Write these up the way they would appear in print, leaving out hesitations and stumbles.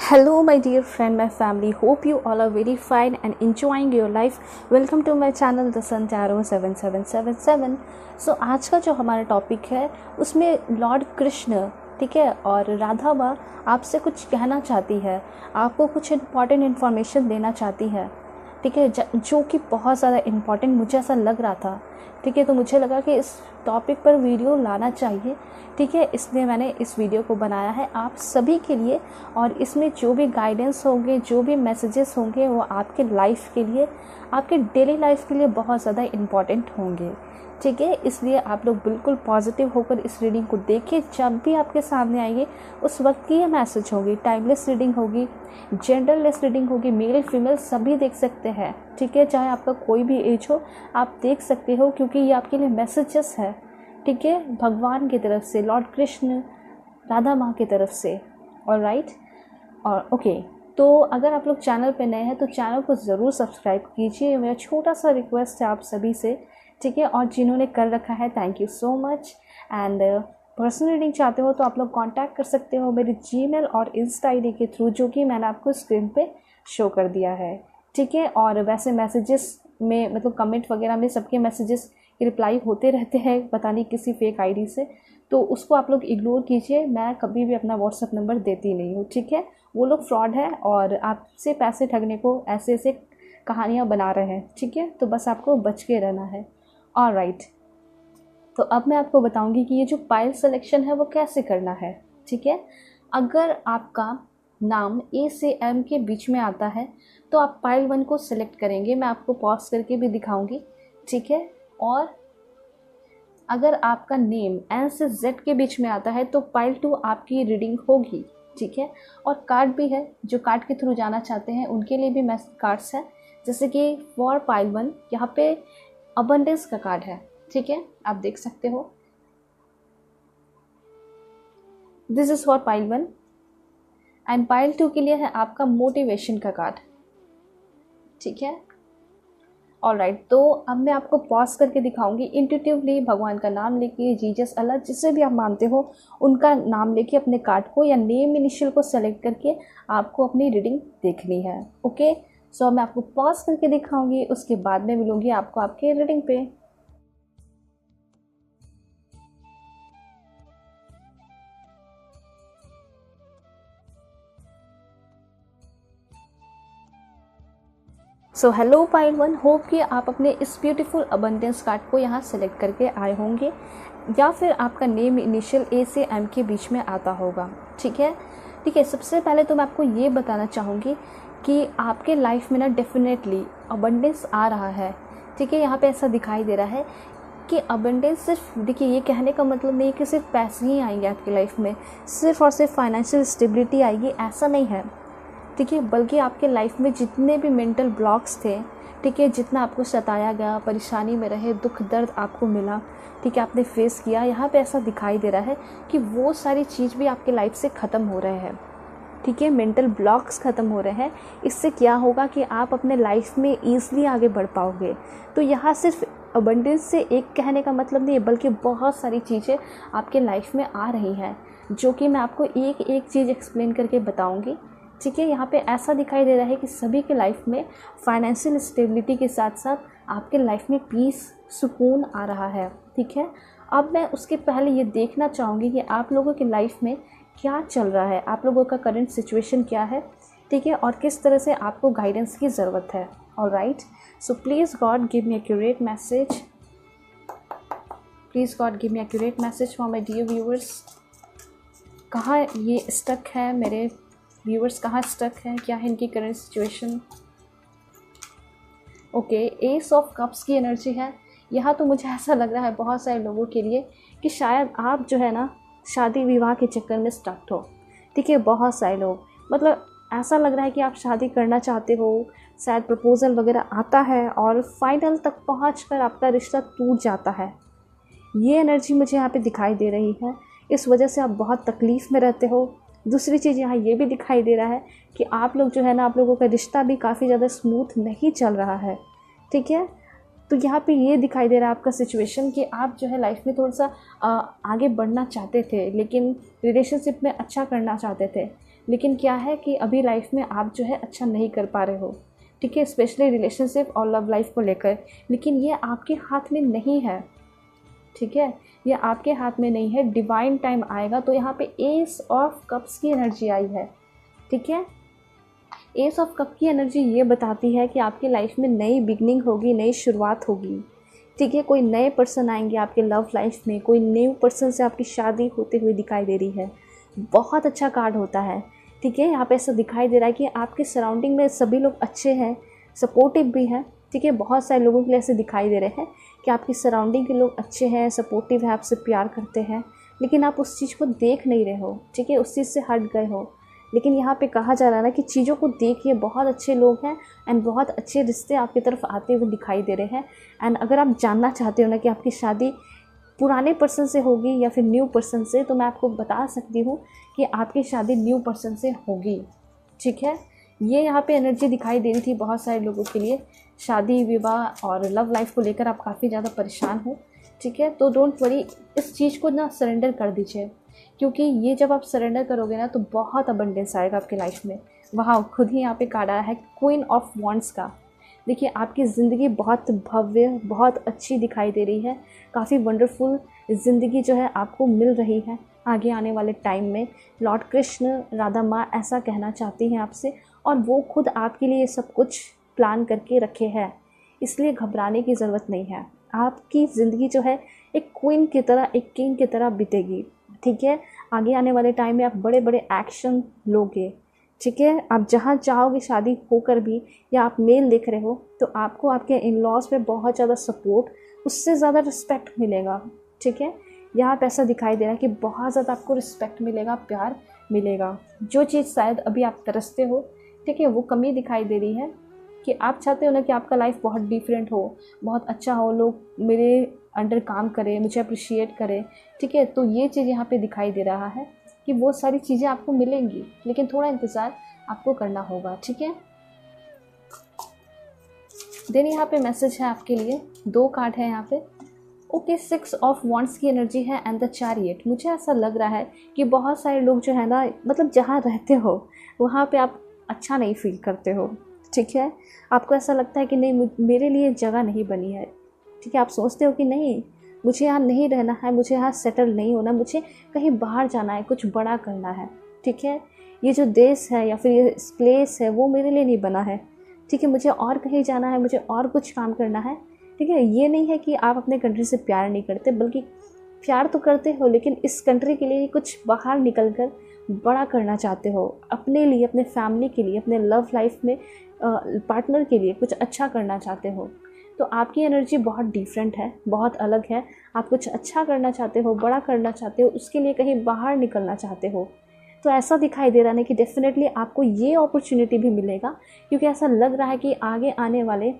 Hello, my dear friend, my family. Hope you all are very fine and enjoying your life. Welcome to my channel, The Sun Tarot 7777. So आज का जो हमारा topic है उसमें Lord Krishna, ठीक है, और राधा माँ आपसे कुछ कहना चाहती है, आपको कुछ इम्पॉर्टेंट इन्फॉर्मेशन देना चाहती है, ठीक है, जो कि बहुत ज़्यादा इम्पॉर्टेंट मुझे ऐसा लग रहा था, ठीक है। तो मुझे लगा कि इस टॉपिक पर वीडियो लाना चाहिए, ठीक है, इसलिए मैंने इस वीडियो को बनाया है आप सभी के लिए। और इसमें जो भी गाइडेंस होंगे, जो भी मैसेजेस होंगे, वो आपके लाइफ के लिए, आपके डेली लाइफ के लिए बहुत ज़्यादा इम्पॉर्टेंट होंगे, ठीक है। इसलिए आप लोग बिल्कुल पॉजिटिव होकर इस रीडिंग को देखिए। जब भी आपके सामने आएगी उस वक्त की ये मैसेज होगी, टाइमलेस रीडिंग होगी, जेंडरलेस रीडिंग होगी, मेल फीमेल सभी देख सकते हैं, ठीक है, चाहे आपका कोई भी एज हो आप देख सकते हो, क्योंकि ये आपके लिए मैसेजेस है, ठीक है, भगवान की तरफ से, लॉर्ड कृष्ण, राधा माँ की तरफ से। ऑलराइट, और ओके, तो अगर आप लोग चैनल पे नए हैं तो चैनल को ज़रूर सब्सक्राइब कीजिए, मेरा छोटा सा रिक्वेस्ट है आप सभी से, ठीक है। और जिन्होंने कर रखा है thank you so much. And personal reading चाहते हो तो आप लोग कांटेक्ट कर सकते हो मेरे जीमेल और इंस्टा आईडी के थ्रू, जो कि मैंने आपको स्क्रीन पे शो कर दिया है, ठीक है। और वैसे मैसेजेस में, मतलब कमेंट वगैरह में सबके मैसेजेस की रिप्लाई होते रहते हैं, पता नहीं किसी फेक आईडी से, तो उसको आप लोग इग्नोर कीजिए। मैं कभी भी अपना व्हाट्सअप नंबर देती नहीं हूँ, ठीक है। वो लोग फ्रॉड है और आपसे पैसे ठगने को ऐसे ऐसे कहानियाँ बना रहे हैं, ठीक है, तो बस आपको बच के रहना है। ऑलराइट, तो अब मैं आपको बताऊंगी कि ये जो पाइल सिलेक्शन है वो कैसे करना है, ठीक है। अगर आपका नाम ए से एम के बीच में आता है तो आप पाइल 1 को सिलेक्ट करेंगे, मैं आपको पॉज करके भी दिखाऊंगी, ठीक है। और अगर आपका नेम एन से जेड के बीच में आता है तो पाइल 2 आपकी रीडिंग होगी, ठीक है। और कार्ड भी है, जो कार्ड के थ्रू जाना चाहते हैं उनके लिए भी कार्ड्स हैं, जैसे कि फॉर पाइल 1 यहाँ पे अबंडेंस का कार्ड है, ठीक है, आप देख सकते हो। This is for pile 1 and pile 2 के लिए है आपका मोटिवेशन का कार्ड, ठीक है। ऑलराइट, तो अब मैं आपको पॉज करके दिखाऊंगी। इंट्यूटिवली भगवान का नाम लेके, जीसस, अल्लाह, जिसे भी आप मानते हो उनका नाम लेके अपने कार्ड को या नेम इनिशियल को सेलेक्ट करके आपको अपनी रीडिंग देखनी है, ओके। सो मैं आपको पॉज करके दिखाऊंगी, उसके बाद में मिलूंगी आपको आपके रीडिंग पे। सो हेलो पाइल 1, होप कि आप अपने इस ब्यूटीफुल अबंडेंस कार्ड को यहाँ सेलेक्ट करके आए होंगे, या फिर आपका नेम इनिशियल ए से एम के बीच में आता होगा, ठीक है। ठीक है, सबसे पहले तो मैं आपको ये बताना चाहूँगी कि आपके लाइफ में ना डेफिनेटली अबंडेंस आ रहा है, ठीक है। यहाँ पे ऐसा दिखाई दे रहा है कि अबंडेंस सिर्फ, देखिए, ये कहने का मतलब नहीं कि सिर्फ पैसे ही आएंगे आपकी लाइफ में, सिर्फ और सिर्फ फाइनेंशियल स्टेबिलिटी आएगी, ऐसा नहीं है, ठीक है। बल्कि आपके लाइफ में जितने भी मेंटल ब्लॉक्स थे, ठीक है, जितना आपको सताया गया, परेशानी में रहे, दुख दर्द आपको मिला, ठीक है, आपने फेस किया, यहाँ पे ऐसा दिखाई दे रहा है कि वो सारी चीज़ भी आपके लाइफ से ख़त्म हो रहे हैं, ठीक है। मेंटल ब्लॉक्स ख़त्म हो रहे हैं। इससे क्या होगा कि आप अपने लाइफ में ईज़िली आगे बढ़ पाओगे। तो यहाँ सिर्फ अबंडेंस से एक कहने का मतलब नहीं है, बल्कि बहुत सारी चीज़ें आपके लाइफ में आ रही हैं, जो कि मैं आपको एक एक चीज़ एक्सप्लेन करके बताऊँगी, ठीक है। यहाँ पे ऐसा दिखाई दे रहा है कि सभी के लाइफ में फाइनेंशियल स्टेबिलिटी के साथ साथ आपके लाइफ में पीस, सुकून आ रहा है, ठीक है। अब मैं उसके पहले ये देखना चाहूँगी कि आप लोगों की लाइफ में क्या चल रहा है, आप लोगों का करंट सिचुएशन क्या है, ठीक है, और किस तरह से आपको गाइडेंस की ज़रूरत है। Alright, so please God give me accurate message, please God give me accurate message for my dear viewers. कहाँ ये स्टक है, मेरे व्यूअर्स कहाँ स्टक हैं, क्या है इनकी current situation. Okay, S of cups की एनर्जी है यहाँ। तो मुझे ऐसा लग रहा है बहुत सारे लोगों के लिए कि शायद आप जो है ना शादी विवाह के चक्कर में स्टक हो, ठीक है। बहुत सारे लोग, मतलब ऐसा लग रहा है कि आप शादी करना चाहते हो, शायद प्रपोज़ल वगैरह आता है और फाइनल तक पहुँच आपका रिश्ता टूट जाता है। ये एनर्जी मुझे यहाँ पे दिखाई दे रही है। इस वजह से आप बहुत तकलीफ़ में रहते हो। दूसरी चीज़ यहाँ ये भी दिखाई दे रहा है कि आप लोग जो है ना, आप लोगों का रिश्ता भी काफ़ी ज़्यादा स्मूथ नहीं चल रहा है, ठीक है। तो यहाँ पे ये दिखाई दे रहा है आपका सिचुएशन कि आप जो है लाइफ में थोड़ा सा आगे बढ़ना चाहते थे, लेकिन रिलेशनशिप में अच्छा करना चाहते थे, लेकिन क्या है कि अभी लाइफ में आप जो है अच्छा नहीं कर पा रहे हो, ठीक है, स्पेशली रिलेशनशिप और लव लाइफ को लेकर। लेकिन ये आपके हाथ में नहीं है, ठीक है, ये आपके हाथ में नहीं है। डिवाइन टाइम आएगा। तो यहाँ पे एस ऑफ कप्स की एनर्जी आई है, ठीक है। एस ऑफ कप की एनर्जी ये बताती है कि आपकी लाइफ में नई बिगनिंग होगी, नई शुरुआत होगी, ठीक है। कोई नए पर्सन आएंगे आपके लव लाइफ में, कोई न्यू पर्सन से आपकी शादी होते हुए दिखाई दे रही है। बहुत अच्छा कार्ड होता है, ठीक है। यहाँ पे ऐसा दिखाई दे रहा है कि आपके सराउंडिंग में सभी लोग अच्छे हैं, सपोर्टिव भी हैं, ठीक है। बहुत सारे लोगों के लिए ऐसे दिखाई दे रहे हैं कि आपकी सराउंडिंग के लोग अच्छे हैं, सपोर्टिव है, आपसे प्यार करते हैं, लेकिन आप उस चीज़ को देख नहीं रहे हो, ठीक है, उस चीज़ से हट गए हो। लेकिन यहाँ पे कहा जा रहा है ना कि चीज़ों को देखिए, बहुत अच्छे लोग हैं एंड बहुत अच्छे रिश्ते आपकी तरफ आते हुए दिखाई दे रहे हैं। एंड अगर आप जानना चाहते हो ना कि आपकी शादी पुराने पर्सन से होगी या फिर न्यू पर्सन से, तो मैं आपको बता सकती हूँ कि आपकी शादी न्यू पर्सन से होगी, ठीक है। ये यहाँ पे एनर्जी दिखाई दे रही थी बहुत सारे लोगों के लिए। शादी विवाह और लव लाइफ को लेकर आप काफ़ी ज़्यादा परेशान हो, ठीक है। तो डोंट वरी, इस चीज़ को ना सरेंडर कर दीजिए, क्योंकि ये जब आप सरेंडर करोगे ना तो बहुत अबंडेंस आएगा आपकी लाइफ में। वहाँ खुद ही यहाँ पे कार्ड आया है क्वीन ऑफ वॉन्ड्स का। देखिए, आपकी ज़िंदगी बहुत भव्य, बहुत अच्छी दिखाई दे रही है। काफ़ी वंडरफुल ज़िंदगी जो है आपको मिल रही है आगे आने वाले टाइम में। लॉर्ड कृष्ण, राधा माँ ऐसा कहना चाहती हैं आपसे, और वो खुद आपके लिए सब कुछ प्लान करके रखे हैं, इसलिए घबराने की ज़रूरत नहीं है। आपकी ज़िंदगी जो है एक क्वीन की तरह, एक किंग की तरह बीतेगी, ठीक है। आगे आने वाले टाइम में आप बड़े बड़े एक्शन लोगे, ठीक है। आप जहाँ चाहोगे शादी होकर भी, या आप मेल देख रहे हो, तो आपको आपके इन लॉज पे बहुत ज़्यादा सपोर्ट, उससे ज़्यादा रिस्पेक्ट मिलेगा, ठीक है। यहाँ पे ऐसा दिखाई दे रहा है कि बहुत ज़्यादा आपको रिस्पेक्ट मिलेगा, प्यार मिलेगा। जो चीज़ शायद अभी आप तरसते हो, ठीक है, वो कमी दिखाई दे रही है कि आप चाहते हो ना कि आपका लाइफ बहुत डिफरेंट हो, बहुत अच्छा हो, लोग मेरे अंडर काम करें, मुझे अप्रिशिएट करें, ठीक है। तो ये चीज़ यहाँ पे दिखाई दे रहा है कि वो सारी चीज़ें आपको मिलेंगी, लेकिन थोड़ा इंतज़ार आपको करना होगा, ठीक है। देन यहाँ पे मैसेज है आपके लिए, 2 कार्ड है यहाँ पे। ओके, 6 ऑफ वॉन्ड्स की एनर्जी है एंड द चैरियट। मुझे ऐसा लग रहा है कि बहुत सारे लोग जो है ना, मतलब जहाँ रहते हो वहाँ पे आप अच्छा नहीं फील करते हो, ठीक है। आपको ऐसा लगता है कि नहीं, मेरे लिए जगह नहीं बनी है, ठीक है। आप सोचते हो कि नहीं, मुझे यहाँ नहीं रहना है, मुझे यहाँ सेटल नहीं होना, मुझे कहीं बाहर जाना है, कुछ बड़ा करना है, ठीक है। ये जो देश है या फिर ये प्लेस है वो मेरे लिए नहीं बना है, ठीक है। मुझे और कहीं जाना है, मुझे और कुछ काम करना है, ठीक है। ये नहीं है कि आप अपने कंट्री से प्यार नहीं करते, बल्कि प्यार तो करते हो, लेकिन इस कंट्री के लिए कुछ बाहर निकल कर बड़ा करना चाहते हो, अपने लिए, अपने फैमिली के लिए, अपने लव लाइफ में पार्टनर के लिए कुछ अच्छा करना चाहते हो। तो आपकी एनर्जी बहुत डिफरेंट है, बहुत अलग है। आप कुछ अच्छा करना चाहते हो, बड़ा करना चाहते हो, उसके लिए कहीं बाहर निकलना चाहते हो। तो ऐसा दिखाई दे रहा है कि डेफिनेटली आपको ये अपॉर्चुनिटी भी मिलेगा, क्योंकि ऐसा लग रहा है कि आगे आने वाले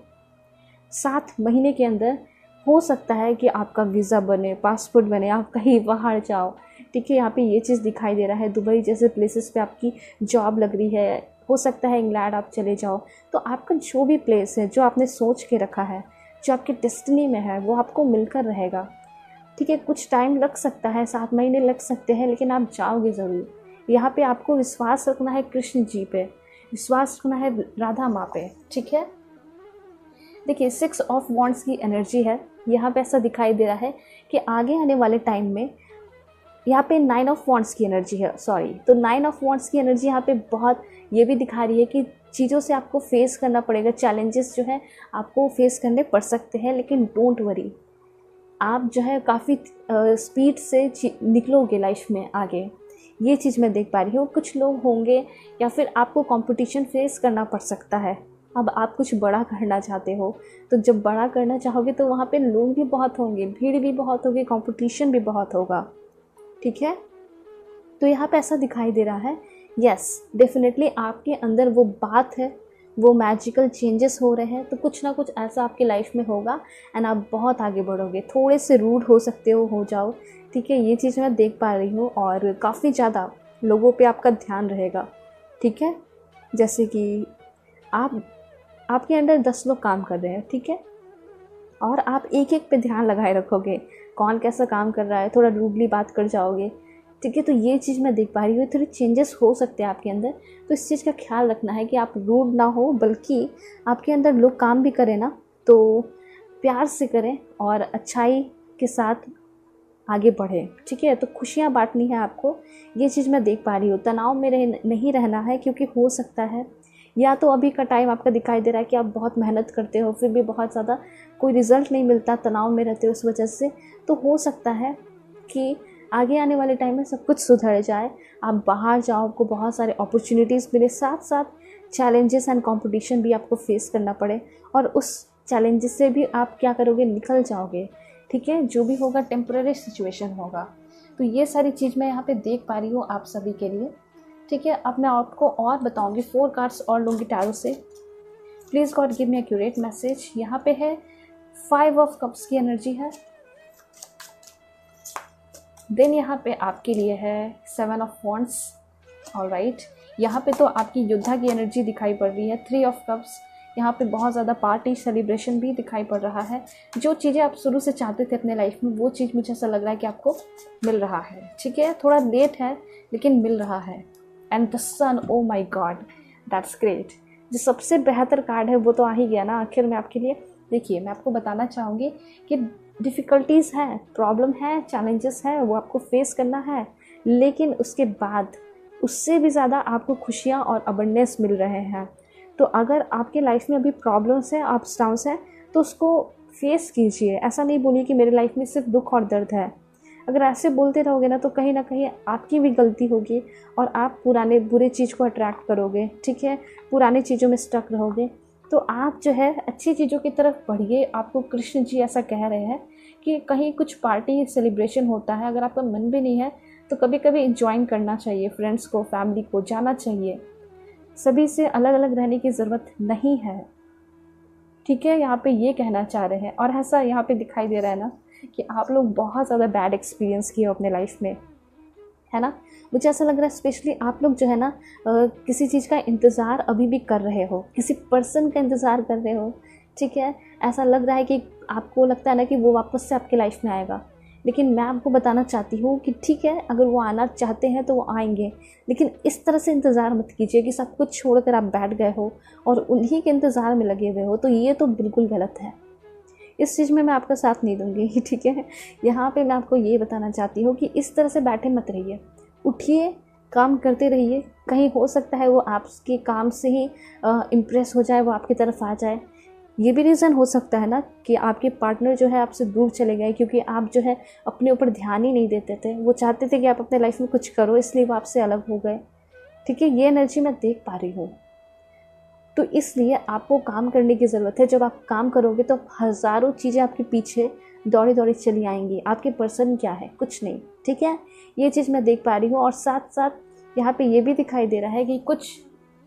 7 महीने के अंदर हो सकता है कि आपका वीज़ा बने, पासपोर्ट बने, आप कहीं बाहर जाओ, ठीक है। यहाँ पे ये चीज़ दिखाई दे रहा है, दुबई जैसे प्लेसेस पे आपकी जॉब लग रही है, हो सकता है इंग्लैंड आप चले जाओ। तो आपका जो भी प्लेस है, जो आपने सोच के रखा है, जो आपकी डेस्टिनी में है, वो आपको मिलकर रहेगा, ठीक है। कुछ टाइम लग सकता है, 7 महीने लग सकते हैं, लेकिन आप जाओगे ज़रूर। यहाँ पे आपको विश्वास रखना है कृष्ण जी पे, विश्वास रखना है राधा माँ पे, ठीक है। देखिए, 6 ऑफ वॉन्ड्स की एनर्जी है। यहाँ पे ऐसा दिखाई दे रहा है कि आगे आने वाले टाइम में, यहाँ पे 9 ऑफ वॉन्ड्स की एनर्जी है, सॉरी। तो 9 ऑफ वॉन्ड्स की एनर्जी यहाँ पे बहुत ये भी दिखा रही है कि चीज़ों से आपको फेस करना पड़ेगा, चैलेंजेस जो है आपको फेस करने पड़ सकते हैं, लेकिन डोंट वरी, आप जो है काफ़ी स्पीड से निकलोगे लाइफ में आगे। ये चीज़ मैं देख पा रही हूँ। कुछ लोग होंगे या फिर आपको कंपटीशन फेस करना पड़ सकता है। अब आप कुछ बड़ा करना चाहते हो, तो जब बड़ा करना चाहोगे तो वहाँ पे लोग भी बहुत होंगे, भीड़ भी बहुत होगी, कंपटीशन भी बहुत होगा, ठीक है। तो यहाँ पे ऐसा दिखाई दे रहा है, यस डेफिनेटली आपके अंदर वो बात है, वो मैजिकल चेंजेस हो रहे हैं। तो कुछ ना कुछ ऐसा आपकी लाइफ में होगा एंड आप बहुत आगे बढ़ोगे। थोड़े से रूड हो सकते हो जाओ, ठीक है। ये चीज़ मैं देख पा रही हूँ, और काफ़ी ज़्यादा लोगों पे आपका ध्यान रहेगा, ठीक है। जैसे कि आपके अंडर 10 लोग काम कर रहे हैं, ठीक है, और आप एक एक पे ध्यान लगाए रखोगे, कौन कैसा काम कर रहा है, थोड़ा रूडली बात कर जाओगे, ठीक है। तो ये चीज़ मैं देख पा रही हूँ, थोड़ी चेंजेस हो सकते हैं आपके अंदर। तो इस चीज़ का ख्याल रखना है कि आप रूड ना हो, बल्कि आपके अंदर लोग काम भी करें ना तो प्यार से करें और अच्छाई के साथ आगे बढ़े, ठीक है। तो खुशियाँ बांटनी है आपको, ये चीज़ मैं देख पा रही हूँ। तनाव में नहीं रहना है, क्योंकि हो सकता है या तो अभी का टाइम आपका दिखाई दे रहा है कि आप बहुत मेहनत करते हो, फिर भी बहुत ज़्यादा कोई रिज़ल्ट नहीं मिलता, तनाव में रहते हो उस वजह से। तो हो सकता है कि आगे आने वाले टाइम में सब कुछ सुधर जाए, आप बाहर जाओ, आपको बहुत सारे अपॉर्चुनिटीज़ मिले, साथ साथ चैलेंजेस एंड कंपटीशन भी आपको फेस करना पड़े, और उस चैलेंजेस से भी आप क्या करोगे, निकल जाओगे, ठीक है। जो भी होगा टेम्पररी सिचुएशन होगा। तो ये सारी चीज़ मैं यहाँ पे देख पा रही हूँ आप सभी के लिए, ठीक है। अब मैं आपको और बताऊँगी, 4 कार्ड्स और लूँगी टैरो से। Please God give me accurate message. यहाँ पे है 5 ऑफ कप्स की एनर्जी है, देन यहाँ पे आपके लिए है 7 ऑफ वॉन्ड्स, ऑलराइट। यहाँ पे तो आपकी योद्धा की एनर्जी दिखाई पड़ रही है, 3 ऑफ कप्स। यहाँ पे बहुत ज़्यादा पार्टी सेलिब्रेशन भी दिखाई पड़ रहा है। जो चीज़ें आप शुरू से चाहते थे अपने लाइफ में, वो चीज़ मुझे ऐसा लग रहा है कि आपको मिल रहा है, ठीक है। थोड़ा लेट है लेकिन मिल रहा है। And the sun, oh my God, that's great. जो सबसे बेहतर कार्ड है वो तो आ ही गया ना आखिर में आपके लिए। देखिए, मैं आपको बताना चाहूँगी कि डिफ़िकल्टीज़ हैं, प्रॉब्लम है, चैलेंजेस हैं, वो आपको फेस करना है, लेकिन उसके बाद उससे भी ज़्यादा आपको खुशियाँ और अबंडेंस मिल रहे हैं। तो अगर आपके लाइफ में अभी प्रॉब्लम्स हैं, अप्स डाउन्स हैं, तो उसको फेस कीजिए। ऐसा नहीं बोलिए कि मेरे लाइफ में सिर्फ दुख और दर्द है। अगर ऐसे बोलते रहोगे ना तो कहीं ना कहीं आपकी भी गलती होगी और आप पुराने बुरे चीज़ को अट्रैक्ट करोगे, ठीक है। पुरानी चीज़ों में स्टक रहोगे। तो आप जो है अच्छी चीज़ों की तरफ बढ़िए। आपको कृष्ण जी ऐसा कह रहे हैं कि कहीं कुछ पार्टी सेलिब्रेशन होता है, अगर आपका मन भी नहीं है तो कभी कभी ज्वाइन करना चाहिए, फ्रेंड्स को, फैमिली को जाना चाहिए। सभी से अलग अलग रहने की ज़रूरत नहीं है, ठीक है। यहाँ पे ये कहना चाह रहे हैं। और ऐसा यहाँ पे दिखाई दे रहा है ना कि आप लोग बहुत ज़्यादा बैड एक्सपीरियंस किए हो अपने लाइफ में, है ना। मुझे ऐसा लग रहा है स्पेशली आप लोग जो है ना किसी चीज़ का इंतज़ार अभी भी कर रहे हो, किसी पर्सन का इंतज़ार कर रहे हो, ठीक है। ऐसा लग रहा है कि आपको लगता है ना कि वो वापस से आपके लाइफ में आएगा, लेकिन मैं आपको बताना चाहती हूँ कि ठीक है, अगर वो आना चाहते हैं तो वो आएंगे, लेकिन इस तरह से इंतज़ार मत कीजिए कि सब कुछ छोड़कर आप बैठ गए हो और उन्हीं के इंतज़ार में लगे हुए हो। तो ये तो बिल्कुल गलत है, इस चीज़ में मैं आपका साथ नहीं दूंगी, ठीक है। यहाँ पे मैं आपको ये बताना चाहती हूँ कि इस तरह से बैठे मत रहिए, उठिए, काम करते रहिए। कहीं हो सकता है वो आपके काम से ही इम्प्रेस हो जाए, वो आपकी तरफ आ जाए। ये भी रीज़न हो सकता है ना कि आपके पार्टनर जो है आपसे दूर चले गए, क्योंकि आप जो है अपने ऊपर ध्यान ही नहीं देते थे। वो चाहते थे कि आप अपने लाइफ में कुछ करो, इसलिए वो आपसे अलग हो गए, ठीक है। ये एनर्जी मैं देख पा रही हूँ। तो इसलिए आपको काम करने की ज़रूरत है। जब आप काम करोगे तो हज़ारों चीज़ें आपके पीछे दौड़ी दौड़ी चली आएंगी। आपके पर्सन क्या है, कुछ नहीं, ठीक है। ये चीज़ मैं देख पा रही हूँ। और साथ साथ यहाँ पे ये भी दिखाई दे रहा है कि कुछ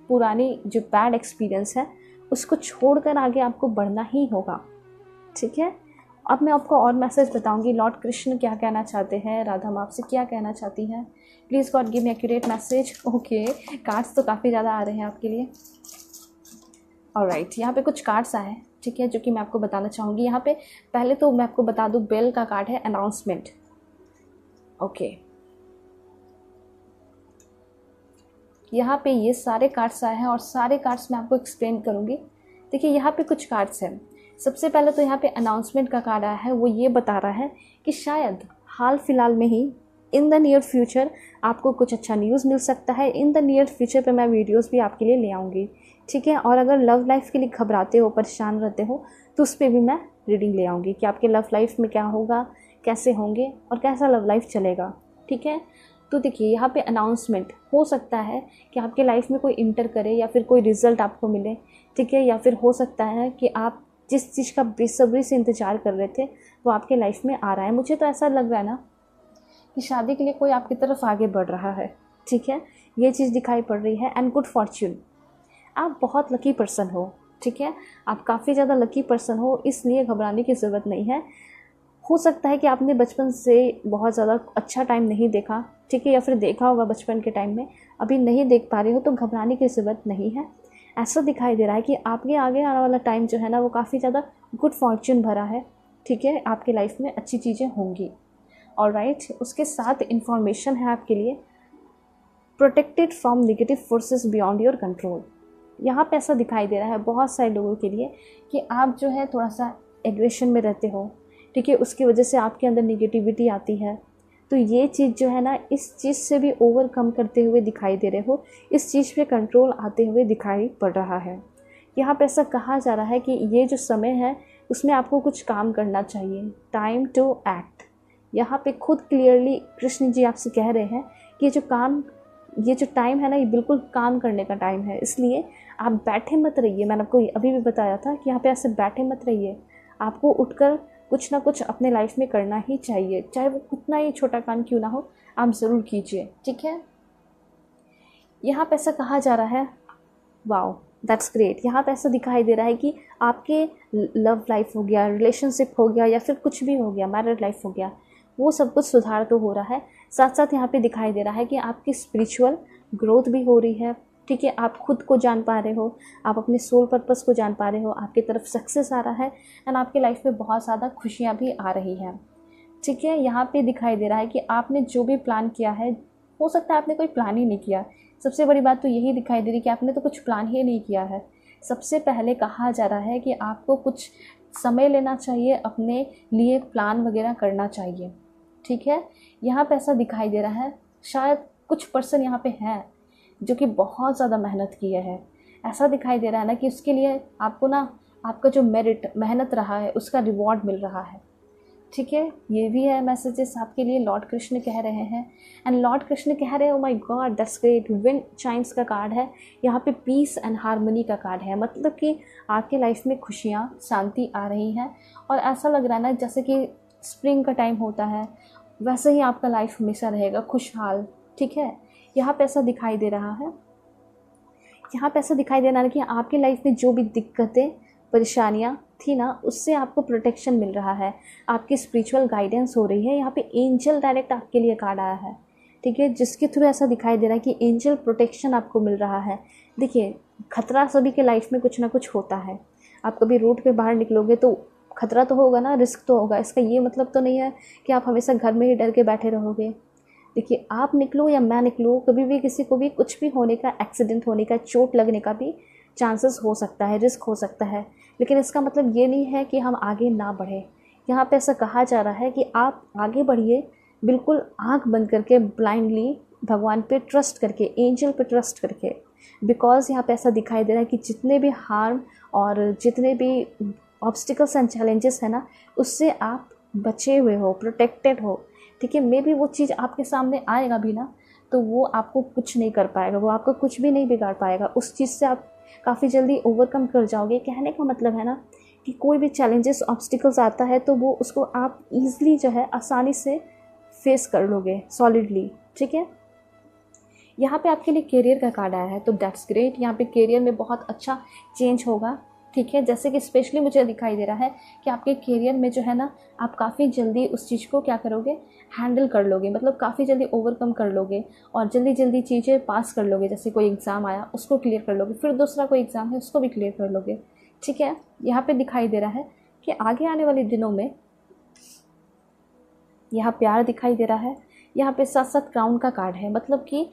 पुरानी जो बैड एक्सपीरियंस है उसको छोड़कर आगे आपको बढ़ना ही होगा, ठीक है। अब मैं आपको और मैसेज बताऊंगी, लॉर्ड कृष्ण क्या कहना चाहते हैं, राधा माँ आपसे क्या कहना चाहती हैं। Please God give me accurate message. Okay, cards तो काफ़ी ज़्यादा आ रहे हैं आपके लिए। ऑलराइट, यहाँ पे कुछ कार्ड्स आए हैं, ठीक है, जो कि मैं आपको बताना चाहूँगी। यहाँ पे पहले तो मैं आपको बता दूँ, बेल का कार्ड है, अनाउंसमेंट। ओके, यहाँ पे ये सारे कार्ड्स आए हैं और सारे कार्ड्स मैं आपको एक्सप्लेन करूँगी। देखिए, यहाँ पे कुछ कार्ड्स हैं। सबसे पहले तो यहाँ पे अनाउंसमेंट का कार्ड आया है, वो ये बता रहा है कि शायद हाल फिलहाल में ही इन द नियर फ्यूचर आपको कुछ अच्छा न्यूज़ मिल सकता है। इन द नियर फ्यूचर पे मैं वीडियोस भी आपके लिए ले आऊँगी, ठीक है। और अगर लव लाइफ के लिए घबराते हो, परेशान रहते हो, तो उस पर भी मैं रीडिंग ले आऊँगी कि आपके लव लाइफ में क्या होगा, कैसे होंगे और कैसा लव लाइफ चलेगा, ठीक है। तो देखिए, यहाँ पे अनाउंसमेंट हो सकता है कि आपके लाइफ में कोई इंटर करे या फिर कोई रिज़ल्ट आपको मिले, ठीक है। या फिर हो सकता है कि आप जिस चीज़ का बेसब्री से इंतज़ार कर रहे थे वो आपके लाइफ में आ रहा है। मुझे तो ऐसा लग रहा है ना कि शादी के लिए कोई आपकी तरफ आगे बढ़ रहा है, ठीक है। ये चीज़ दिखाई पड़ रही है। एंड गुड फॉर्च्यून, आप बहुत लकी पर्सन हो, ठीक है। आप काफ़ी ज़्यादा लकी पर्सन हो, इसलिए घबराने की ज़रूरत नहीं है। हो सकता है कि आपने बचपन से बहुत ज़्यादा अच्छा टाइम नहीं देखा, ठीक है, या फिर देखा होगा बचपन के टाइम में, अभी नहीं देख पा रहे हो, तो घबराने की ज़रूरत नहीं है। ऐसा दिखाई दे रहा है कि आपके आगे आने वाला टाइम जो है ना वो काफ़ी ज़्यादा गुड फॉर्च्यून भरा है, ठीक है। आपके लाइफ में अच्छी चीज़ें होंगी। ऑलराइट। उसके साथ इन्फॉर्मेशन है आपके लिए, protected from negative forces beyond your control. यहाँ पे ऐसा दिखाई दे रहा है बहुत सारे लोगों के लिए कि आप जो है थोड़ा सा एग्रेशन में रहते हो, ठीक है, उसकी वजह से आपके अंदर निगेटिविटी आती है। तो ये चीज़ जो है ना, इस चीज़ से भी ओवरकम करते हुए दिखाई दे रहे हो, इस चीज़ पे कंट्रोल आते हुए दिखाई पड़ रहा है। यहाँ पे ऐसा कहा जा रहा है कि ये जो समय है उसमें आपको कुछ काम करना चाहिए, टाइम टू एक्ट। यहाँ पे खुद क्लियरली कृष्ण जी आपसे कह रहे हैं कि ये जो टाइम है ना, ये बिल्कुल काम करने का टाइम है। इसलिए आप बैठे मत रहिए। मैंने आपको अभी भी बताया था कि यहाँ पे ऐसे बैठे मत रहिए, आपको उठकर कुछ ना कुछ अपने लाइफ में करना ही चाहिए, चाहे वो कितना ही छोटा काम क्यों ना हो, आप ज़रूर कीजिए, ठीक है। यहाँ पे ऐसा कहा जा रहा है, वाओ दैट्स ग्रेट। यहाँ पे ऐसा दिखाई दे रहा है कि आपके लव लाइफ हो गया, रिलेशनशिप हो गया, या फिर कुछ भी हो गया, मैरिड लाइफ हो गया, वो सब कुछ सुधार तो हो रहा है। साथ साथ यहाँ पे दिखाई दे रहा है कि आपकी स्पिरिचुअल ग्रोथ भी हो रही है, ठीक है। आप खुद को जान पा रहे हो, आप अपने सोल पर्पस को जान पा रहे हो, आपकी तरफ सक्सेस आ रहा है एंड आपकी लाइफ में बहुत ज़्यादा खुशियाँ भी आ रही हैं, ठीक है। यहाँ पे दिखाई दे रहा है कि आपने जो भी प्लान किया है, हो सकता है आपने कोई प्लान ही नहीं किया। सबसे बड़ी बात तो यही दिखाई दे रही है कि आपने तो कुछ प्लान ही नहीं किया है। सबसे पहले कहा जा रहा है कि आपको कुछ समय लेना चाहिए, अपने लिए प्लान वगैरह करना चाहिए, ठीक है। यहाँ पे ऐसा दिखाई दे रहा है, शायद कुछ पर्सन यहाँ पे हैं जो कि बहुत ज़्यादा मेहनत किए हैं। ऐसा दिखाई दे रहा है ना कि उसके लिए आपको ना, आपका जो मेहनत रहा है उसका रिवॉर्ड मिल रहा है, ठीक है। ये भी है मैसेजेस आपके लिए, लॉर्ड कृष्ण कह रहे हैं। एंड लॉर्ड कृष्ण कह रहे हैं, ओ my God that's great, wind Chimes का कार्ड है यहाँ पे, पीस एंड हार्मनी का कार्ड है। मतलब कि आपके लाइफ में खुशियाँ, शांति आ रही हैं और ऐसा लग रहा है ना जैसे कि स्प्रिंग का टाइम होता है, वैसे ही आपका लाइफ हमेशा रहेगा खुशहाल, ठीक है। यहाँ पे ऐसा दिखाई दे रहा है, यहाँ पे ऐसा दिखाई दे रहा है कि आपकी लाइफ में जो भी दिक्कतें, परेशानियाँ थी ना, उससे आपको प्रोटेक्शन मिल रहा है, आपकी स्पिरिचुअल गाइडेंस हो रही है। यहाँ पे एंजल डायरेक्ट आपके लिए कार्ड आया है, ठीक है, जिसके थ्रू ऐसा दिखाई दे रहा है कि एंजल प्रोटेक्शन आपको मिल रहा है। देखिए, खतरा सभी के लाइफ में कुछ ना कुछ होता है। आप कभी रोड पे बाहर निकलोगे तो खतरा तो होगा ना, रिस्क तो होगा। इसका ये मतलब तो नहीं है कि आप हमेशा घर में ही डर के बैठे रहोगे। देखिए, आप निकलो या मैं निकलूँ, कभी भी किसी को भी कुछ भी होने का, एक्सीडेंट होने का, चोट लगने का भी चांसेस हो सकता है, रिस्क हो सकता है। लेकिन इसका मतलब ये नहीं है कि हम आगे ना बढ़ें। यहाँ पे ऐसा कहा जा रहा है कि आप आगे बढ़िए, बिल्कुल आँख बंद करके, ब्लाइंडली भगवान पे ट्रस्ट करके, एंजल पे ट्रस्ट करके। बिकॉज़ यहाँ पे ऐसा दिखाई दे रहा है कि जितने भी हार्म और जितने भी ऑब्स्टिकल्स एंड चैलेंजेस है ना, उससे आप बचे हुए हो, प्रोटेक्टेड हो, ठीक है। मे बी वो चीज़ आपके सामने आएगा भी ना, तो वो आपको कुछ नहीं कर पाएगा, वो आपको कुछ भी नहीं बिगाड़ पाएगा। उस चीज़ से आप काफ़ी जल्दी ओवरकम कर जाओगे। कहने का मतलब है ना कि कोई भी चैलेंजेस, ऑब्स्टिकल्स आता है तो वो उसको आप ईज़िली जो है आसानी से फेस कर लोगे, सॉलिडली, ठीक है। यहाँ पे आपके लिए करियर का कार्ड आया है, तो दैट्स ग्रेट। यहाँ पे करियर में बहुत अच्छा चेंज होगा, ठीक है। जैसे कि स्पेशली मुझे दिखाई दे रहा है कि आपके करियर में जो है ना, आप काफ़ी जल्दी उस चीज़ को क्या करोगे, हैंडल कर लोगे, मतलब काफ़ी जल्दी ओवरकम कर लोगे और जल्दी जल्दी चीज़ें पास कर लोगे। जैसे कोई एग्ज़ाम आया, उसको क्लियर कर लोगे, फिर दूसरा कोई एग्ज़ाम है, उसको भी क्लियर कर लोगे, ठीक है। यहाँ पे दिखाई दे रहा है कि आगे आने वाले दिनों में यहाँ प्यार दिखाई दे रहा है। यहाँ पे साथ साथ क्राउन का कार्ड है, मतलब कि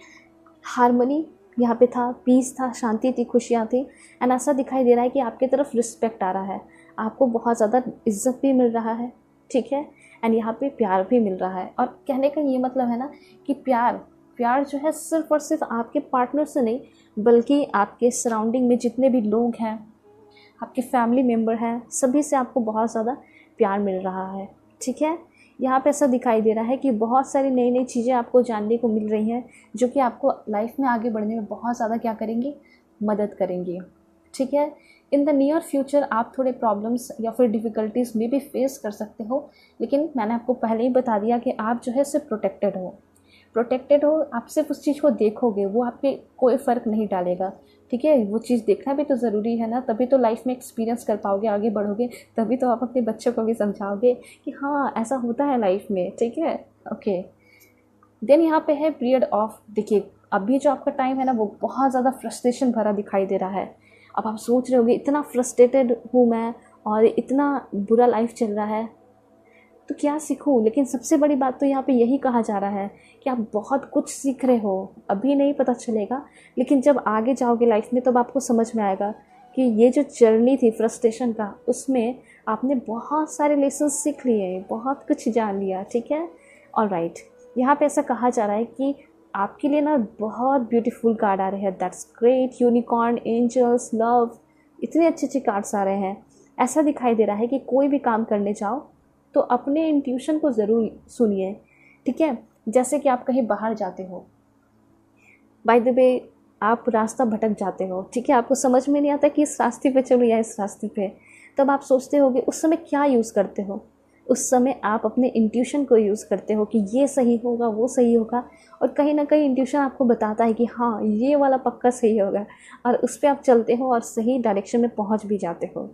हार्मनी यहाँ पे था, पीस था, शांति थी, खुशियाँ थी। एंड ऐसा दिखाई दे रहा है कि आपकी तरफ रिस्पेक्ट आ रहा है, आपको बहुत ज़्यादा इज्जत भी मिल रहा है, ठीक है। एंड यहाँ पे प्यार भी मिल रहा है। और कहने का ये मतलब है ना कि प्यार जो है सिर्फ और सिर्फ आपके पार्टनर से नहीं, बल्कि आपके सराउंडिंग में जितने भी लोग हैं, आपके फैमिली मेम्बर हैं, सभी से आपको बहुत ज़्यादा प्यार मिल रहा है, ठीक है। यहाँ पे ऐसा दिखाई दे रहा है कि बहुत सारी नई नई चीज़ें आपको जानने को मिल रही हैं, जो कि आपको लाइफ में आगे बढ़ने में बहुत ज़्यादा क्या करेंगी, मदद करेंगी, ठीक है। इन द नियर फ्यूचर आप थोड़े प्रॉब्लम्स या फिर डिफ़िकल्टीज़ में भी फेस कर सकते हो, लेकिन मैंने आपको पहले ही बता दिया कि आप जो है सिर्फ प्रोटेक्टेड हो। आप सिर्फ उस चीज़ को देखोगे, वो आप पे कोई फ़र्क नहीं डालेगा, ठीक है। वो चीज़ देखना भी तो ज़रूरी है ना, तभी तो लाइफ में एक्सपीरियंस कर पाओगे, आगे बढ़ोगे, तभी तो आप अपने बच्चों को भी समझाओगे कि हाँ ऐसा होता है लाइफ में, ठीक है। ओके, देन यहाँ पे है पीरियड ऑफ, देखिए अभी जो आपका टाइम है ना, वो बहुत ज़्यादा फ्रस्ट्रेशन भरा दिखाई दे रहा है। अब आप सोच रहे होगे, इतना फ्रस्ट्रेटेड हूँ मैं और इतना बुरा लाइफ चल रहा है। तो क्या सीखूं? लेकिन सबसे बड़ी बात तो यहाँ पे यही कहा जा रहा है कि आप बहुत कुछ सीख रहे हो, अभी नहीं पता चलेगा, लेकिन जब आगे जाओगे लाइफ में तब आपको समझ में आएगा कि ये जो जर्नी थी फ्रस्ट्रेशन का, उसमें आपने बहुत सारे लेसन सीख लिए, बहुत कुछ जान लिया। ठीक है, ऑलराइट। यहाँ पे ऐसा कहा जा रहा है कि आपके लिए ना बहुत ब्यूटीफुल कार्ड आ रहे हैं। That's great, unicorn, angels, love, इतने अच्छे अच्छे कार्ड्स आ रहे हैं। ऐसा दिखाई दे रहा है कि कोई भी काम करने जाओ तो अपने इंट्यूशन को ज़रूर सुनिए। ठीक है, जैसे कि आप कहीं बाहर जाते हो, बाय द वे आप रास्ता भटक जाते हो, ठीक है, आपको समझ में नहीं आता कि इस रास्ते पे चलो या इस रास्ते पे, तब आप सोचते होगे उस समय क्या यूज़ करते हो? उस समय आप अपने इंट्यूशन को यूज़ करते हो कि ये सही होगा, वो सही होगा, और कहीं ना कहीं इंट्यूशन आपको बताता है कि हाँ ये वाला पक्का सही होगा, और उस पर आप चलते हो और सही डायरेक्शन में पहुंच भी जाते हो।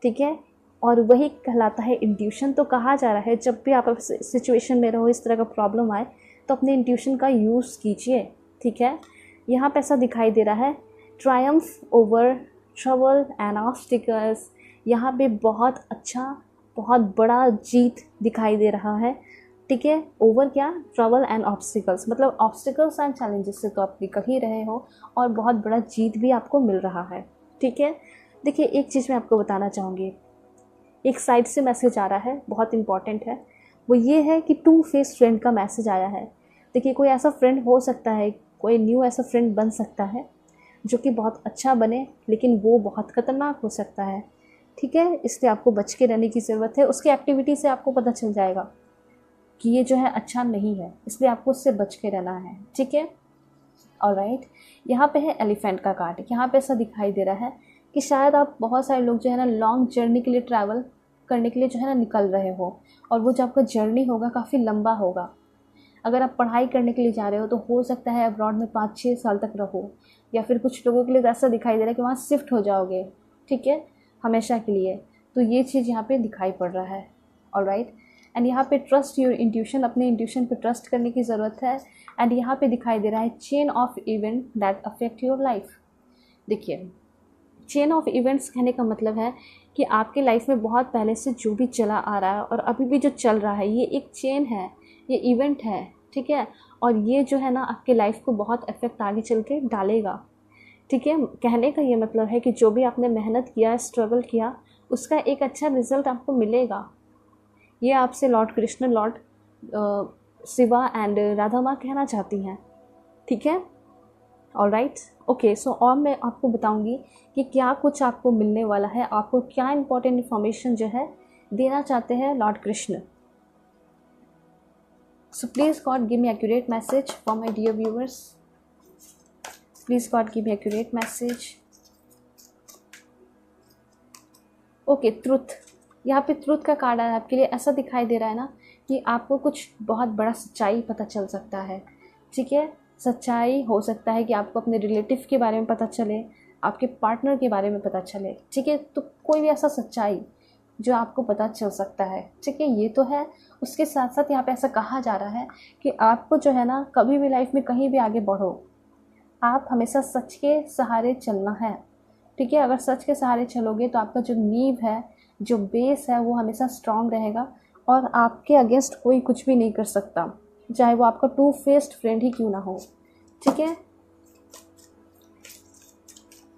ठीक है, और वही कहलाता है इंट्यूशन। तो कहा जा रहा है जब भी आप सिचुएशन में रहो, इस तरह का प्रॉब्लम आए, तो अपने इंट्यूशन का यूज़ कीजिए। ठीक है, यहाँ पे ऐसा दिखाई दे रहा है, Triumph over trouble and obstacles. यहाँ पे बहुत अच्छा, बहुत बड़ा जीत दिखाई दे रहा है। ठीक है, ओवर क्या? ट्रबल एंड ऑब्स्टिकल्स, मतलब ऑब्स्टिकल्स एंड चैलेंजेस से तो आप निकल ही रहे हो, और बहुत बड़ा जीत भी आपको मिल रहा है। ठीक है, देखिए एक चीज़ मैं आपको बताना चाहूँगी, एक साइड से मैसेज आ रहा है, बहुत इंपॉर्टेंट है। वो ये है कि टू फेस फ्रेंड का मैसेज आया है। देखिए कोई ऐसा फ्रेंड हो सकता है, कोई न्यू ऐसा फ्रेंड बन सकता है जो कि बहुत अच्छा बने, लेकिन वो बहुत ख़तरनाक हो सकता है। ठीक है, इसलिए आपको बच के रहने की ज़रूरत है। उसकी एक्टिविटी से आपको पता चल जाएगा कि ये जो है अच्छा नहीं है, इसलिए आपको उससे बच के रहना है। ठीक है, ऑलराइट। यहाँ पे है एलिफेंट का कार्ड। यहाँ पे ऐसा दिखाई दे रहा है कि शायद आप, बहुत सारे लोग जो है ना लॉन्ग जर्नी के लिए ट्रैवल करने के लिए जो है ना निकल रहे हो, और वो जो आपका जर्नी होगा काफ़ी लंबा होगा। अगर आप पढ़ाई करने के लिए जा रहे हो तो हो सकता है अब्रॉड में 5-6 साल तक रहो, या फिर कुछ लोगों के लिए तो ऐसा दिखाई दे रहा है कि वहाँ शिफ्ट हो जाओगे। ठीक है, हमेशा के लिए। तो ये चीज़ यहाँ पे दिखाई पड़ रहा है, ऑलराइट। एंड यहाँ पे ट्रस्ट योर इंट्यूशन, अपने इंट्यूशन पे ट्रस्ट करने की ज़रूरत है। एंड यहाँ पे दिखाई दे रहा है chain of event that affect your life. देखिए चेन ऑफ इवेंट्स कहने का मतलब है कि आपके लाइफ में बहुत पहले से जो भी चला आ रहा है और अभी भी जो चल रहा है, ये एक चेन है, ये इवेंट है। ठीक है, और ये जो है ना आपके लाइफ को बहुत इफेक्ट आगे चल के डालेगा। ठीक है, कहने का ये मतलब है कि जो भी आपने मेहनत किया, स्ट्रगल किया, उसका एक अच्छा रिजल्ट आपको मिलेगा। ये आपसे Lord Krishna, Lord Shiva and Radha माँ कहना चाहती हैं। ठीक है, ऑलराइट, ओके। सो और मैं आपको बताऊंगी कि क्या कुछ आपको मिलने वाला है, आपको क्या इंपॉर्टेंट इन्फॉर्मेशन जो है देना चाहते हैं lord Krishna. So please God give me accurate message for my dear viewers. Please God give me accurate message. Okay, truth. यहाँ पे ट्रुथ का कार्ड है आपके लिए। ऐसा दिखाई दे रहा है ना कि आपको कुछ बहुत बड़ा सच्चाई पता चल सकता है। ठीक है, सच्चाई हो सकता है कि आपको अपने रिलेटिव के बारे में पता चले, आपके पार्टनर के बारे में पता चले। ठीक है, तो कोई भी ऐसा सच्चाई जो आपको पता चल सकता है। ठीक है, ये तो है। उसके साथ साथ यहाँ पे ऐसा कहा जा रहा है कि आपको जो है ना कभी भी लाइफ में कहीं भी आगे बढ़ो, आप हमेशा सच के सहारे चलना है। ठीक है, अगर सच के सहारे चलोगे तो आपका जो नींव है, जो बेस है, वो हमेशा स्ट्रांग रहेगा, और आपके अगेंस्ट कोई कुछ भी नहीं कर सकता, चाहे वो आपका टू फेस्ड फ्रेंड ही क्यों ना हो। ठीक है,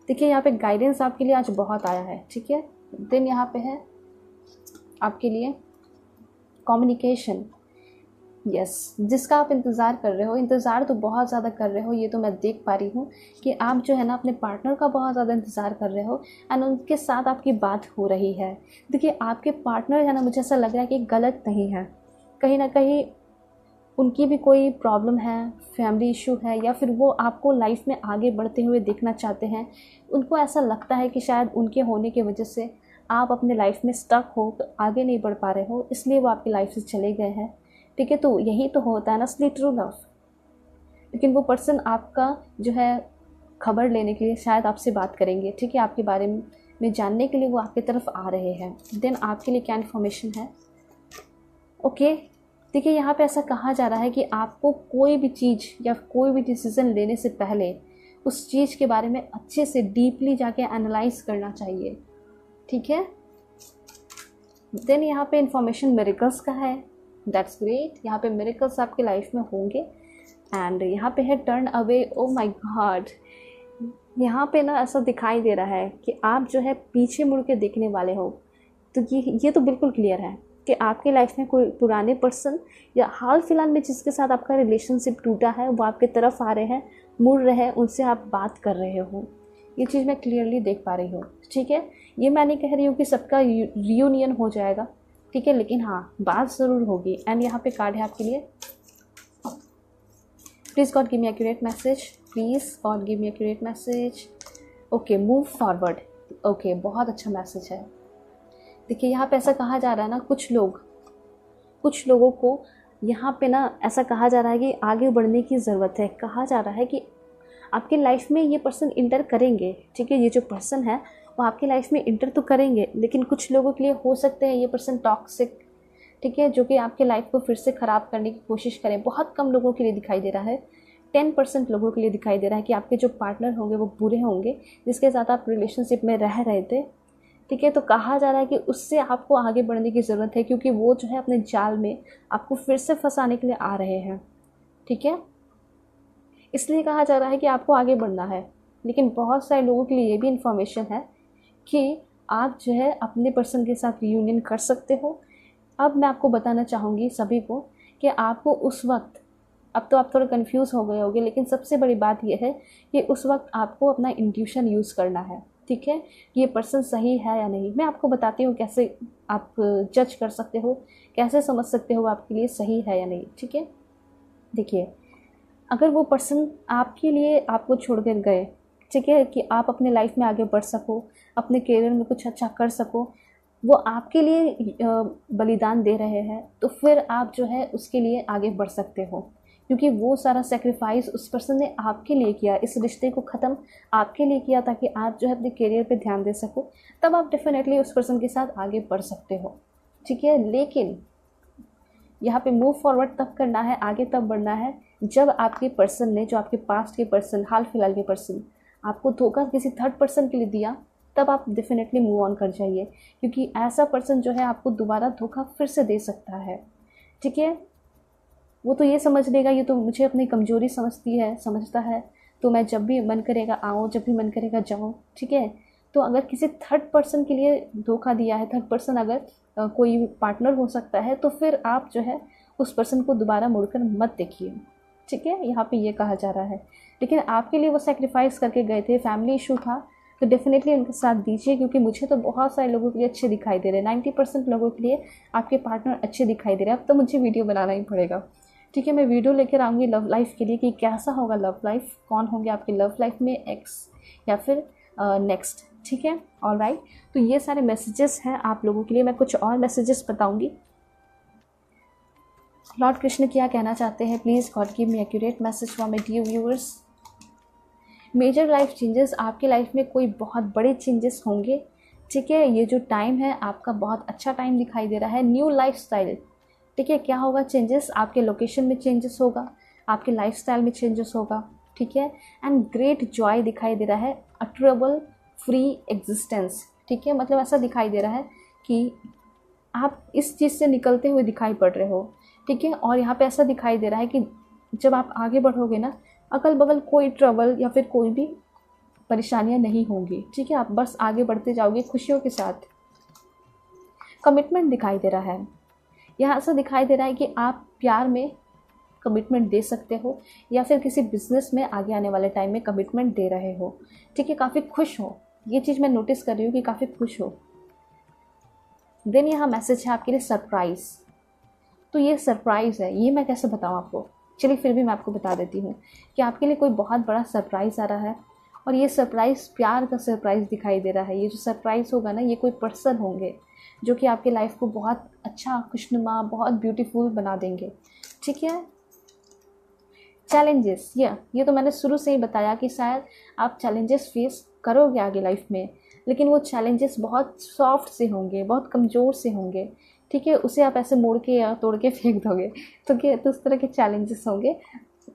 देखिए यहाँ पे गाइडेंस आपके लिए आज बहुत आया है। ठीक है, देन यहाँ पे है आपके लिए कम्युनिकेशन। यस, जिसका आप इंतज़ार कर रहे हो, इंतज़ार तो बहुत ज़्यादा कर रहे हो, ये तो मैं देख पा रही हूँ कि आप जो है ना अपने पार्टनर का बहुत ज़्यादा इंतज़ार कर रहे हो, एंड उनके साथ आपकी बात हो रही है। देखिए आपके पार्टनर है ना, मुझे ऐसा लग रहा है कि गलत नहीं है, कहीं ना कहीं उनकी भी कोई प्रॉब्लम है, फैमिली इशू है, या फिर वो आपको लाइफ में आगे बढ़ते हुए देखना चाहते हैं। उनको ऐसा लगता है कि शायद उनके होने की वजह से आप अपने लाइफ में स्टक हो, आगे नहीं बढ़ पा रहे हो, इसलिए वो आपकी लाइफ से चले गए हैं। ठीक है, तो यही तो होता है ना असली ट्रू लव। लेकिन वो पर्सन आपका जो है खबर लेने के लिए शायद आपसे बात करेंगे। ठीक है, आपके बारे में जानने के लिए वो आपकी तरफ आ रहे हैं। देन आपके लिए क्या इन्फॉर्मेशन है? ओके, देखिए यहाँ पे ऐसा कहा जा रहा है कि आपको कोई भी चीज़ या कोई भी डिसीज़न लेने से पहले उस चीज़ के बारे में अच्छे से डीपली जाके एनालाइज करना चाहिए। ठीक है, देन यहाँ पे इंफॉर्मेशन मिरेकल्स का है, दैट्स ग्रेट। यहाँ पे मिरेकल्स आपके लाइफ में होंगे। एंड यहाँ पे है turn away, O my God. यहाँ पे ना ऐसा दिखाई दे रहा है कि आप जो है पीछे मुड़ के देखने वाले हो। तो ये तो बिल्कुल क्लियर है कि आपके लाइफ में कोई पुराने पर्सन या हाल फिलहाल में जिसके साथ आपका रिलेशनशिप टूटा है वो आपके तरफ आ रहे हैं, मुड़ रहे हैं, उनसे आप बात कर रहे हो। ये चीज़ मैं क्लियरली देख पा रही हूँ, ठीक है। ये मैं नहीं कह रही हूँ कि सबका रियूनियन हो जाएगा, ठीक है, लेकिन हाँ बात ज़रूर होगी। एंड यहाँ पे कार्ड है आपके लिए, please God give me accurate message, please God give me accurate message. Okay, move forward. Okay, बहुत अच्छा मैसेज है। देखिए यहाँ पे ऐसा कहा जा रहा है ना, कुछ लोगों को यहाँ पे ना ऐसा कहा जा रहा है कि आगे बढ़ने की ज़रूरत है। कहा जा रहा है कि आपकी लाइफ में ये पर्सन इंटर करेंगे, ठीक है। ये जो पर्सन है वो आपकी लाइफ में इंटर तो करेंगे, लेकिन कुछ लोगों के लिए हो सकते हैं ये पर्सन टॉक्सिक, ठीक है, जो कि आपके लाइफ को फिर से ख़राब करने की कोशिश करें। बहुत कम लोगों के लिए दिखाई दे रहा है, 10% लोगों के लिए दिखाई दे रहा है कि आपके जो पार्टनर होंगे वो बुरे होंगे, जिसके साथ आप रिलेशनशिप में रह रहे थे, ठीक है। तो कहा जा रहा है कि उससे आपको आगे बढ़ने की ज़रूरत है, क्योंकि वो जो है अपने जाल में आपको फिर से फंसाने के लिए आ रहे हैं, ठीक है। इसलिए कहा जा रहा है कि आपको आगे बढ़ना है। लेकिन बहुत सारे लोगों के लिए ये भी इन्फॉर्मेशन है कि आप जो है अपने पर्सन के साथ रियूनियन कर सकते हो। अब मैं आपको बताना चाहूँगी सभी को कि आपको उस वक्त, अब तो आप थोड़ा कंफ्यूज हो गए होंगे, लेकिन सबसे बड़ी बात यह है कि उस वक्त आपको अपना इंट्यूशन यूज़ करना है, ठीक है, कि ये पर्सन सही है या नहीं। मैं आपको बताती हूँ कैसे आप जज कर सकते हो, कैसे समझ सकते हो आपके लिए सही है या नहीं, ठीक है। देखिए, अगर वो पर्सन आपके लिए आपको छोड़ कर गए, ठीक है, कि आप अपने लाइफ में आगे बढ़ सको, अपने करियर में कुछ अच्छा कर सको, वो आपके लिए बलिदान दे रहे हैं, तो फिर आप जो है उसके लिए आगे बढ़ सकते हो, क्योंकि वो सारा सेक्रीफाइस उस पर्सन ने आपके लिए किया, इस रिश्ते को ख़त्म आपके लिए किया, ताकि आप जो है अपने करियर पे ध्यान दे सको। तब आप डेफिनेटली उस पर्सन के साथ आगे बढ़ सकते हो, ठीक है। लेकिन यहाँ पे मूव फॉरवर्ड तब करना है, आगे तब बढ़ना है, जब आपके पर्सन ने, जो आपके पास्ट के पर्सन, हाल फिलहाल के पर्सन, आपको धोखा किसी थर्ड पर्सन के लिए दिया, तब आप डेफिनेटली मूव ऑन कर जाइए, क्योंकि ऐसा पर्सन जो है आपको दोबारा धोखा फिर से दे सकता है, ठीक है। वो तो ये समझ लेगा ये तो मुझे अपनी कमज़ोरी समझता है, तो मैं जब भी मन करेगा आऊँ, जब भी मन करेगा जाऊँ, ठीक है। तो अगर किसी थर्ड पर्सन के लिए धोखा दिया है, थर्ड पर्सन अगर कोई पार्टनर हो सकता है, तो फिर आप जो है उस पर्सन को दोबारा मुड़कर मत देखिए, ठीक है। यहाँ पे ये कहा जा रहा है। लेकिन आपके लिए वो सेक्रीफाइस करके गए थे, फैमिली इशू था, तो डेफिनेटली उनके साथ दीजिए, क्योंकि मुझे तो बहुत सारे लोगों के लिए अच्छे दिखाई दे रहे हैं। 90% लोगों के लिए आपके पार्टनर अच्छे दिखाई दे रहे हैं। अब तो मुझे वीडियो बनाना ही पड़ेगा, ठीक है। मैं वीडियो लेकर आऊँगी लव लाइफ के लिए कि कैसा होगा लव लाइफ, कौन होंगे आपके लव लाइफ में, एक्स या फिर नेक्स्ट, ठीक है। ऑलराइट, तो ये सारे मैसेजेस हैं आप लोगों के लिए। मैं कुछ और मैसेजेस बताऊंगी। लॉर्ड कृष्ण क्या कहना चाहते हैं, please God give me accurate message for my dear viewers. Major life changes, आपके लाइफ में कोई बहुत बड़े चेंजेस होंगे, ठीक है। ये जो टाइम है आपका बहुत अच्छा टाइम दिखाई दे रहा है। न्यू लाइफस्टाइल, ठीक है। क्या होगा चेंजेस, आपके लोकेशन में चेंजेस होगा, आपके लाइफस्टाइल में चेंजेस होगा, ठीक है। एंड ग्रेट जॉय दिखाई दे रहा है, अ ट्रबल फ्री एग्जिस्टेंस, ठीक है। मतलब ऐसा दिखाई दे रहा है कि आप इस चीज़ से निकलते हुए दिखाई पड़ रहे हो, ठीक है। और यहाँ पे ऐसा दिखाई दे रहा है कि जब आप आगे बढ़ोगे ना, अगल बगल कोई ट्रबल या फिर कोई भी परेशानियाँ नहीं होंगी, ठीक है। आप बस आगे बढ़ते जाओगे खुशियों के साथ। कमिटमेंट दिखाई दे रहा है, यहाँ ऐसा दिखाई दे रहा है कि आप प्यार में कमिटमेंट दे सकते हो, या फिर किसी बिजनेस में आगे आने वाले टाइम में कमिटमेंट दे रहे हो, ठीक है। काफ़ी खुश हो, ये चीज़ मैं नोटिस कर रही हूँ कि काफ़ी खुश हो। देन यहाँ मैसेज है आपके लिए सरप्राइज़। तो ये सरप्राइज़ है, ये मैं कैसे बताऊँ आपको, चलिए फिर भी मैं आपको बता देती हूँ कि आपके लिए कोई बहुत बड़ा सरप्राइज़ आ रहा है। और ये सरप्राइज़ प्यार का सरप्राइज़ दिखाई दे रहा है। ये जो सरप्राइज़ होगा ना, ये कोई पर्सन होंगे जो कि आपके लाइफ को बहुत अच्छा, खुशनुमा, बहुत ब्यूटीफुल बना देंगे, ठीक है। चैलेंजेस, ये तो मैंने शुरू से ही बताया कि शायद आप चैलेंजेस फेस करोगे आगे लाइफ में, लेकिन वो चैलेंजेस बहुत सॉफ्ट से होंगे, बहुत कमज़ोर से होंगे, ठीक है। उसे आप ऐसे मोड़ के या तोड़ के फेंक दोगे, तो उस तरह के चैलेंजेस होंगे।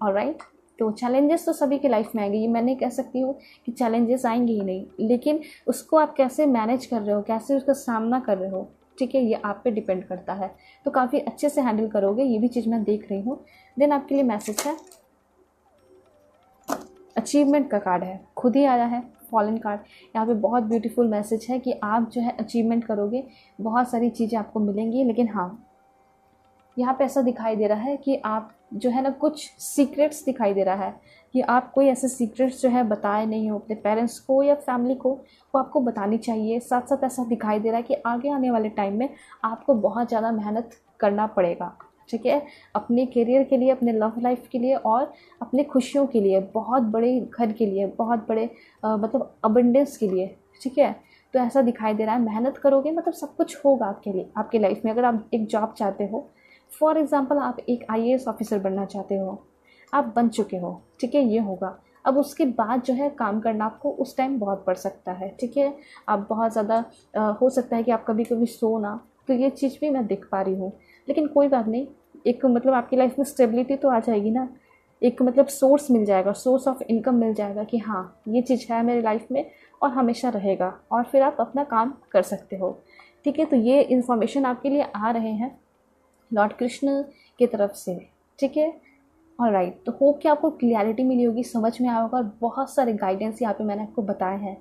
ऑलराइट, तो चैलेंजेस तो सभी की लाइफ में आएंगे, ये मैं नहीं कह सकती हूँ कि चैलेंजेस आएंगे ही नहीं, लेकिन उसको आप कैसे मैनेज कर रहे हो, कैसे उसका सामना कर रहे हो, ठीक है, ये आप पे डिपेंड करता है, तो काफ़ी अच्छे से हैंडल करोगे, ये भी चीज़ मैं देख रही हूँ। देन आपके लिए मैसेज है, अचीवमेंट का कार्ड है, खुद ही आया है फॉलन कार्ड। यहाँ पे बहुत ब्यूटीफुल मैसेज है कि आप जो है अचीवमेंट करोगे, बहुत सारी चीज़ें आपको मिलेंगी। लेकिन हाँ, यहाँ पे ऐसा दिखाई दे रहा है कि आप जो है ना, कुछ सीक्रेट्स दिखाई दे रहा है कि आप कोई ऐसे सीक्रेट्स जो है बताए नहीं हो अपने पेरेंट्स को या फैमिली को, वो आपको बतानी चाहिए। साथ साथ ऐसा दिखाई दे रहा है कि आगे आने वाले टाइम में आपको बहुत ज़्यादा मेहनत करना पड़ेगा, ठीक है, अपने करियर के लिए, अपने लव लाइफ के लिए और अपने खुशियों के लिए, बहुत बड़े घर के लिए, बहुत बड़े मतलब अबंडेंस के लिए, ठीक है। तो ऐसा दिखाई दे रहा है, मेहनत करोगे मतलब सब कुछ होगा आपके लिए, आपके लाइफ में। अगर आप एक जॉब चाहते हो, फॉर एग्ज़ाम्पल आप एक IAS ऑफिसर बनना चाहते हो, आप बन चुके हो, ठीक है, ये होगा। अब उसके बाद जो है काम करना आपको उस टाइम बहुत पड़ सकता है, ठीक है। आप बहुत ज़्यादा हो सकता है कि आप कभी कभी सो ना, तो ये चीज़ भी मैं देख पा रही हूँ। लेकिन कोई बात नहीं, एक मतलब आपकी लाइफ में स्टेबिलिटी तो आ जाएगी ना, एक मतलब सोर्स मिल जाएगा, सोर्स ऑफ इनकम मिल जाएगा कि हाँ ये चीज़ है मेरी लाइफ में और हमेशा रहेगा, और फिर आप अपना काम कर सकते हो, ठीक है। तो ये इन्फॉर्मेशन आपके लिए आ रहे हैं लॉर्ड कृष्ण की तरफ से, ठीक है। ऑलराइट, तो होप कि आपको क्लियरिटी मिली होगी, समझ में आया होगा, और बहुत सारे गाइडेंस यहाँ पे मैंने आपको बताए हैं,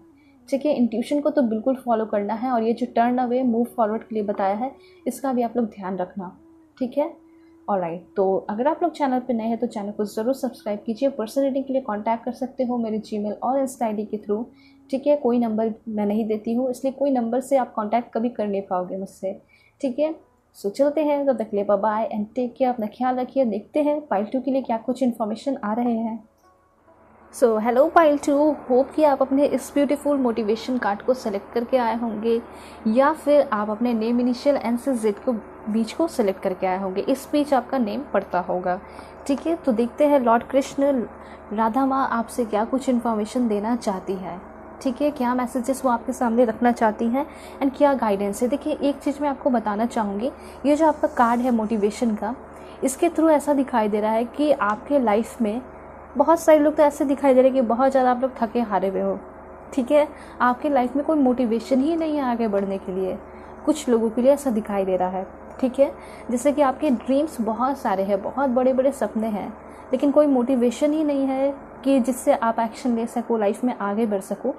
ठीक है। इंट्यूशन को तो बिल्कुल फॉलो करना है, और ये जो टर्न अवे मूव फॉरवर्ड के लिए बताया है, इसका भी आप लोग ध्यान रखना, ठीक है। ऑलराइट, तो अगर आप लोग चैनल पे नए हैं तो चैनल को ज़रूर सब्सक्राइब कीजिए। पर्सनल रीडिंग के लिए कांटेक्ट कर सकते हो मेरे जीमेल और इंस्टा ID के थ्रू, ठीक है। कोई नंबर मैं नहीं देती हूँ, इसलिए कोई नंबर से आप कांटेक्ट कभी कर नहीं पाओगे मुझसे, ठीक है। सो चलते हैं, तब तक के लिए bye bye and take care, अपना ख्याल रखिए। देखते हैं पाइल 2 के लिए क्या कुछ इन्फॉर्मेशन आ रहे हैं। सो हेलो पाइल 2, होप कि आप अपने इस ब्यूटीफुल मोटिवेशन कार्ड को सेलेक्ट करके आए होंगे, या फिर आप अपने नेम इनिशियल N से Z को बीच को सेलेक्ट करके आए होंगे, इस बीच आपका नेम पड़ता होगा, ठीक है। तो देखते हैं लॉर्ड कृष्ण, राधा माँ आपसे क्या कुछ इन्फॉर्मेशन देना चाहती है, ठीक है, क्या मैसेजेस वो आपके सामने रखना चाहती हैं एंड क्या गाइडेंस है। देखिए, एक चीज़ मैं आपको बताना चाहूँगी, ये जो आपका कार्ड है मोटिवेशन का, इसके थ्रू ऐसा दिखाई दे रहा है कि आपके लाइफ में बहुत सारे लोग तो ऐसे दिखाई दे रहे हैं कि बहुत ज़्यादा आप लोग थके हारे हुए हो, ठीक है। आपके लाइफ में कोई मोटिवेशन ही नहीं है आगे बढ़ने के लिए, कुछ लोगों के लिए ऐसा दिखाई दे रहा है, ठीक है। जैसे कि आपके ड्रीम्स बहुत सारे हैं, बहुत बड़े बड़े सपने हैं, लेकिन कोई मोटिवेशन ही नहीं है कि जिससे आप एक्शन ले सको, लाइफ में आगे बढ़ सको।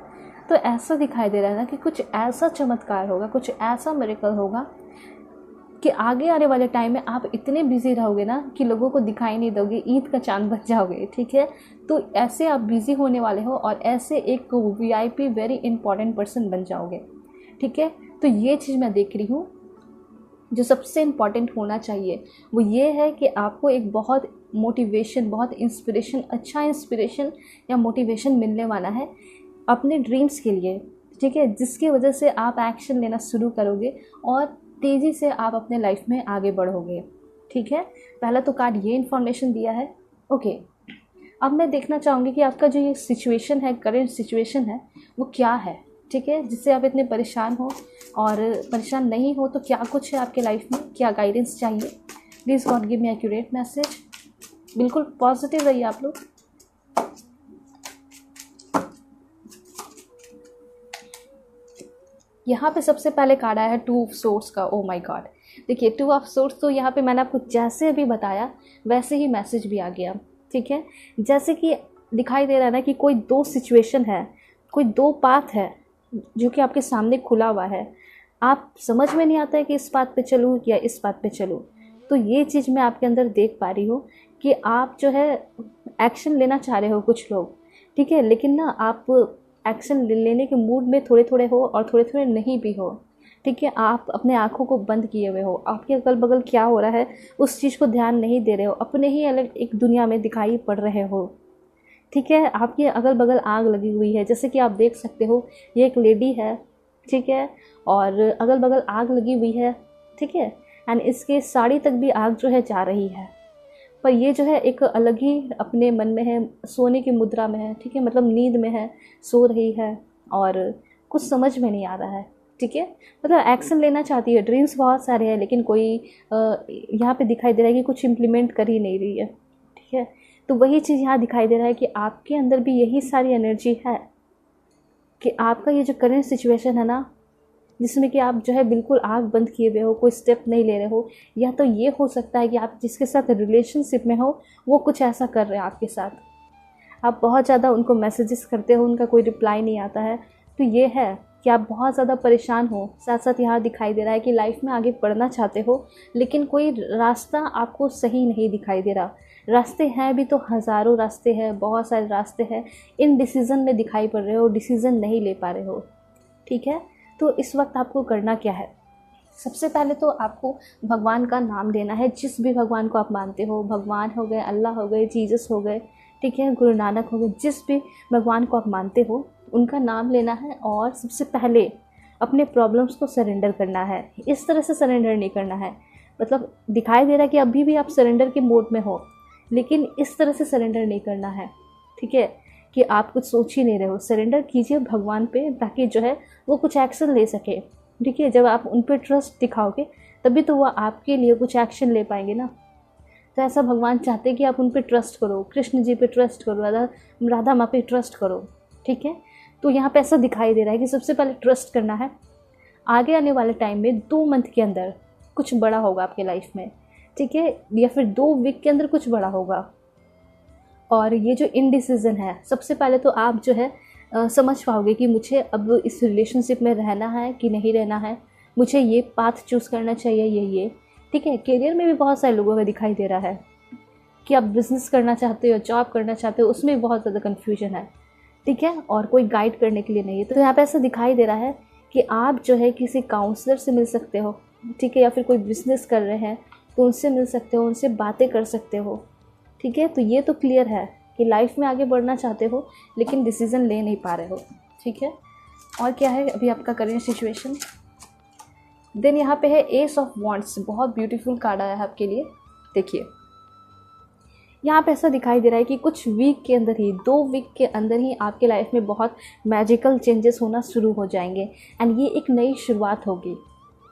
तो ऐसा दिखाई दे रहा है ना कि कुछ ऐसा चमत्कार होगा, कुछ ऐसा मिरेकल होगा कि आगे आने वाले टाइम में आप इतने बिजी रहोगे ना कि लोगों को दिखाई नहीं दोगे, ईद का चांद बन जाओगे, ठीक है। तो ऐसे आप बिजी होने वाले हो और ऐसे एक VIP वेरी इंपॉर्टेंट पर्सन बन जाओगे, ठीक है। तो ये चीज़ मैं देख रही हूँ, जो सबसे इम्पॉर्टेंट होना चाहिए वो ये है कि आपको एक बहुत मोटिवेशन, बहुत इंस्पिरेशन, अच्छा इंस्पिरेशन या मोटिवेशन मिलने वाला है अपने ड्रीम्स के लिए, ठीक है, जिसकी वजह से आप एक्शन लेना शुरू करोगे और तेज़ी से आप अपने लाइफ में आगे बढ़ोगे, ठीक है। पहला तो कार्ड ये इन्फॉर्मेशन दिया है, ओके। अब मैं देखना चाहूँगी कि आपका जो ये सिचुएशन है, करेंट सिचुएशन है, वो क्या है, ठीक है, जिससे आप इतने परेशान हो, और परेशान नहीं हो तो क्या कुछ है आपके लाइफ में, क्या गाइडेंस चाहिए। Please God give me accurate message, बिल्कुल पॉजिटिव रहिए आप लोग। यहाँ पे सबसे पहले कार्ड आया है 2 ऑफ सोर्ड्स का। ओ माय गॉड, देखिए 2 ऑफ सोर्ड्स, तो यहाँ पे मैंने आपको जैसे अभी बताया वैसे ही मैसेज भी आ गया, ठीक है। जैसे कि दिखाई दे रहा है ना कि कोई 2 सिचुएशन है, कोई 2 पाथ है जो कि आपके सामने खुला हुआ है, आप समझ में नहीं आता है कि इस बात पे चलूँ या इस बात पे चलूँ। तो ये चीज़ मैं आपके अंदर देख पा रही हूँ कि आप जो है एक्शन लेना चाह रहे हो कुछ लोग, ठीक है, लेकिन ना आप एक्शन लेने के मूड में थोड़े थोड़े हो और थोड़े थोड़े नहीं भी हो, ठीक है। आप अपने आँखों को बंद किए हुए हो, आपके अगल बगल क्या हो रहा है उस चीज़ को ध्यान नहीं दे रहे हो, अपने ही अलग एक दुनिया में दिखाई पड़ रहे हो, ठीक है। आपके अगल बगल आग लगी हुई है, जैसे कि आप देख सकते हो ये एक लेडी है, ठीक है, और अगल बगल आग लगी हुई है, ठीक है, एंड इसके साड़ी तक भी आग जो है जा रही है, पर ये जो है एक अलग ही अपने मन में है, सोने की मुद्रा में है, ठीक है, मतलब नींद में है, सो रही है और कुछ समझ में नहीं आ रहा है, ठीक है। मतलब एक्शन लेना चाहती है, ड्रीम्स बहुत सारे हैं, लेकिन कोई यहाँ पे दिखाई दे रहा है कि कुछ इम्प्लीमेंट कर ही नहीं रही है, ठीक है। तो वही चीज़ यहाँ दिखाई दे रहा है कि आपके अंदर भी यही सारी एनर्जी है कि आपका ये जो करेंट सिचुएशन है ना, जिसमें कि आप जो है बिल्कुल आँख बंद किए हुए हो, कोई स्टेप नहीं ले रहे हो। या तो ये हो सकता है कि आप जिसके साथ रिलेशनशिप में हो वो कुछ ऐसा कर रहे हैं आपके साथ, आप बहुत ज़्यादा उनको मैसेजेस करते हो, उनका कोई रिप्लाई नहीं आता है। तो ये है कि आप बहुत ज़्यादा परेशान हो। साथ साथ यहाँ दिखाई दे रहा है कि लाइफ में आगे बढ़ना चाहते हो, लेकिन कोई रास्ता आपको सही नहीं दिखाई दे रहा। रास्ते हैं भी तो हज़ारों रास्ते हैं, बहुत सारे रास्ते हैं, इन डिसीज़न में दिखाई पड़ रहे हो, डिसीज़न नहीं ले पा रहे हो। ठीक है, तो इस वक्त आपको करना क्या है? सबसे पहले तो आपको भगवान का नाम लेना है, जिस भी भगवान को आप मानते हो। भगवान हो गए, अल्लाह हो गए, जीसस हो गए, ठीक है, गुरु नानक हो गए, जिस भी भगवान को आप मानते हो उनका नाम लेना है। और सबसे पहले अपने प्रॉब्लम्स को सरेंडर करना है। इस तरह से सरेंडर नहीं करना है, मतलब दिखाई दे रहा है कि अभी भी आप सरेंडर के मोड में हो, लेकिन इस तरह से सरेंडर नहीं करना है। ठीक है, कि आप कुछ सोच ही नहीं रहे हो। सरेंडर कीजिए भगवान पे, ताकि जो है वो कुछ एक्शन ले सके। ठीक है, जब आप उन पर ट्रस्ट दिखाओगे तभी तो वो आपके लिए कुछ एक्शन ले पाएंगे ना। तो ऐसा भगवान चाहते हैं कि आप उन पर ट्रस्ट करो, कृष्ण जी पे ट्रस्ट करो, राधा माँ पे ट्रस्ट करो। ठीक है, तो यहाँ पे ऐसा दिखाई दे रहा है कि सबसे पहले ट्रस्ट करना है। आगे आने वाले टाइम में 2 मंथ के अंदर कुछ बड़ा होगा आपके लाइफ में, ठीक है, या फिर 2 वीक के अंदर कुछ बड़ा होगा। और ये जो इनडिसीजन है, सबसे पहले तो आप जो है समझ पाओगे कि मुझे अब इस रिलेशनशिप में रहना है कि नहीं रहना है, मुझे ये पाथ चूज़ करना चाहिए, ये ठीक है। करियर में भी बहुत सारे लोगों का दिखाई दे रहा है कि आप बिज़नेस करना चाहते हो, जॉब करना चाहते हो, उसमें बहुत ज़्यादा कन्फ्यूजन है। ठीक है, और कोई गाइड करने के लिए नहीं है। तो यहाँ पे ऐसा दिखाई दे रहा है कि आप जो है किसी काउंसलर से मिल सकते हो, ठीक है, या फिर कोई बिज़नेस कर रहे हैं तो उनसे मिल सकते हो, उनसे बातें कर सकते हो। ठीक है, तो ये तो क्लियर है कि लाइफ में आगे बढ़ना चाहते हो लेकिन डिसीज़न ले नहीं पा रहे हो। ठीक है, और क्या है अभी आपका करियर सिचुएशन। देन यहाँ पे है एस ऑफ वॉन्ड्स, बहुत ब्यूटीफुल कार्ड आया है आपके लिए। देखिए यहाँ पे ऐसा दिखाई दे रहा है कि कुछ वीक के अंदर ही, 2 वीक के अंदर ही आपके लाइफ में बहुत मैजिकल चेंजेस होना शुरू हो जाएंगे एंड ये एक नई शुरुआत होगी।